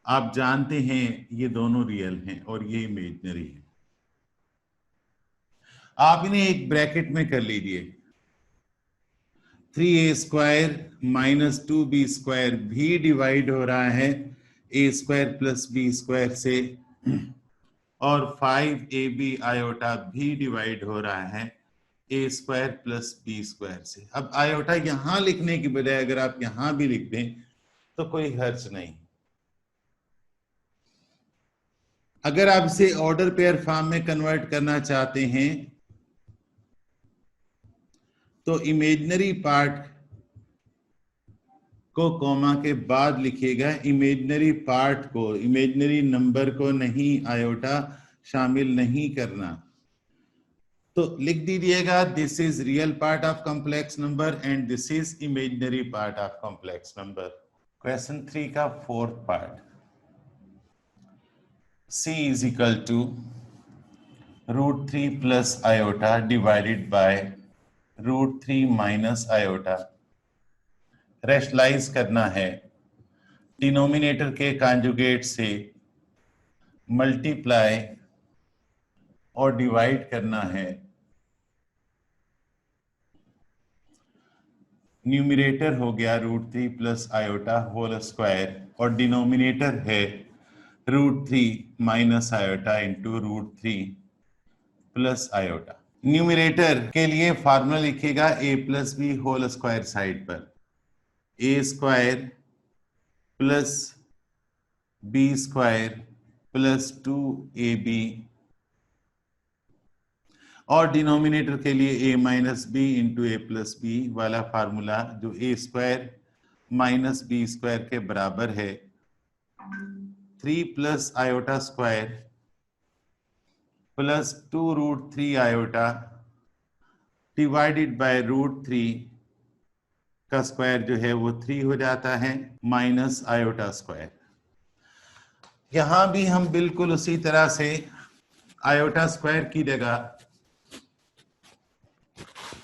आप जानते हैं ये दोनों रियल हैं और ये इमेजिनरी है। आप इन्हें एक ब्रैकेट में कर लीजिए। 3a² माइनस 2b² भी डिवाइड हो रहा है a² प्लस b² से और 5ab आयोटा भी डिवाइड हो रहा है a² प्लस b² से। अब आयोटा यहां लिखने की बजाय अगर आप यहां भी लिख दें तो कोई हर्ज नहीं। अगर आप इसे ऑर्डर पेयर फॉर्म में कन्वर्ट करना चाहते हैं तो इमेजिनरी पार्ट को कॉमा के बाद लिखिएगा। इमेजिनरी पार्ट को, इमेजिनरी नंबर को नहीं, आयोटा शामिल नहीं करना। तो लिख दीजिएगा this is real part of complex number and this is imaginary part of complex number. Question 3 का 4th part. c is equal to √3 plus iota divided by √3 minus iota. Rationalise करना है, डिनोमिनेटर के कॉन्जुगेट से multiply और divide करना है। Numerator हो गया √3 प्लस आयोटा होल स्क्वायर और डिनोमिनेटर है √3 minus iota into √3 plus iota. Numerator के लिए फार्मूला लिखिएगा a plus B whole square side पर। a² plus b² plus 2ab और डिनोमिनेटर के लिए a minus B into A plus B वाला फार्मूला जो a² माइनस b² के बराबर है 3 plus iota square plus 2√3 iota divided by √3 का स्क्वायर जो है वो 3 हो जाता है माइनस आयोटा स्क्वायर। यहां भी हम बिल्कुल उसी तरह से आयोटा स्क्वायर की जगह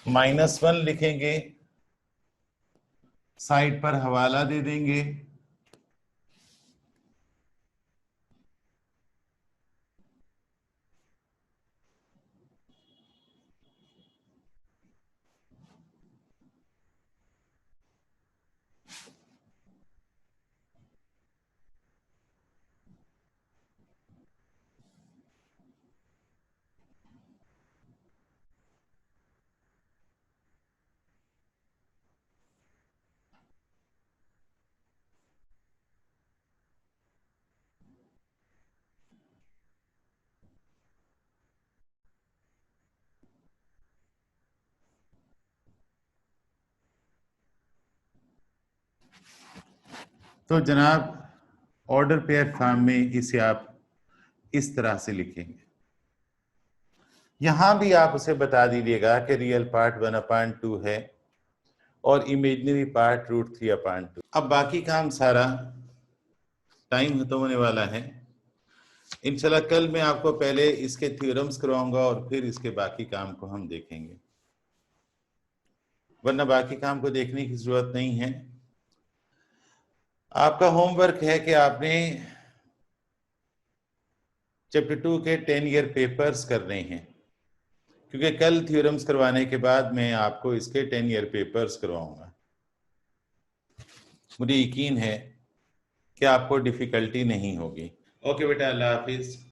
-1 लिखेंगे, साइड पर हवाला दे देंगे। तो जनाब ऑर्डर पेयर फॉर्म में इसे आप इस तरह से लिखेंगे। यहां भी आप उसे बता दीजिएगा कि रियल पार्ट 1/2 है और इमेजिनरी पार्ट √3/2। अब बाकी काम सारा, टाइम खत्म होने वाला है। इंशाल्लाह कल मैं आपको पहले इसके थ्योरम्स करवाऊंगा और फिर इसके बाकी काम को हम देखेंगे, वरना बाकी काम को देखने की जरूरत नहीं है। आपका होमवर्क है कि आपने चैप्टर 2 के 10 ईयर पेपर्स करने हैं। क्योंकि कल थ्योरम्स करवाने के बाद मैं आपको इसके 10 ईयर पेपर्स करवाऊंगा। मुझे यकीन है कि आपको डिफिकल्टी नहीं होगी। ओके बेटा, अल्लाह हाफिज।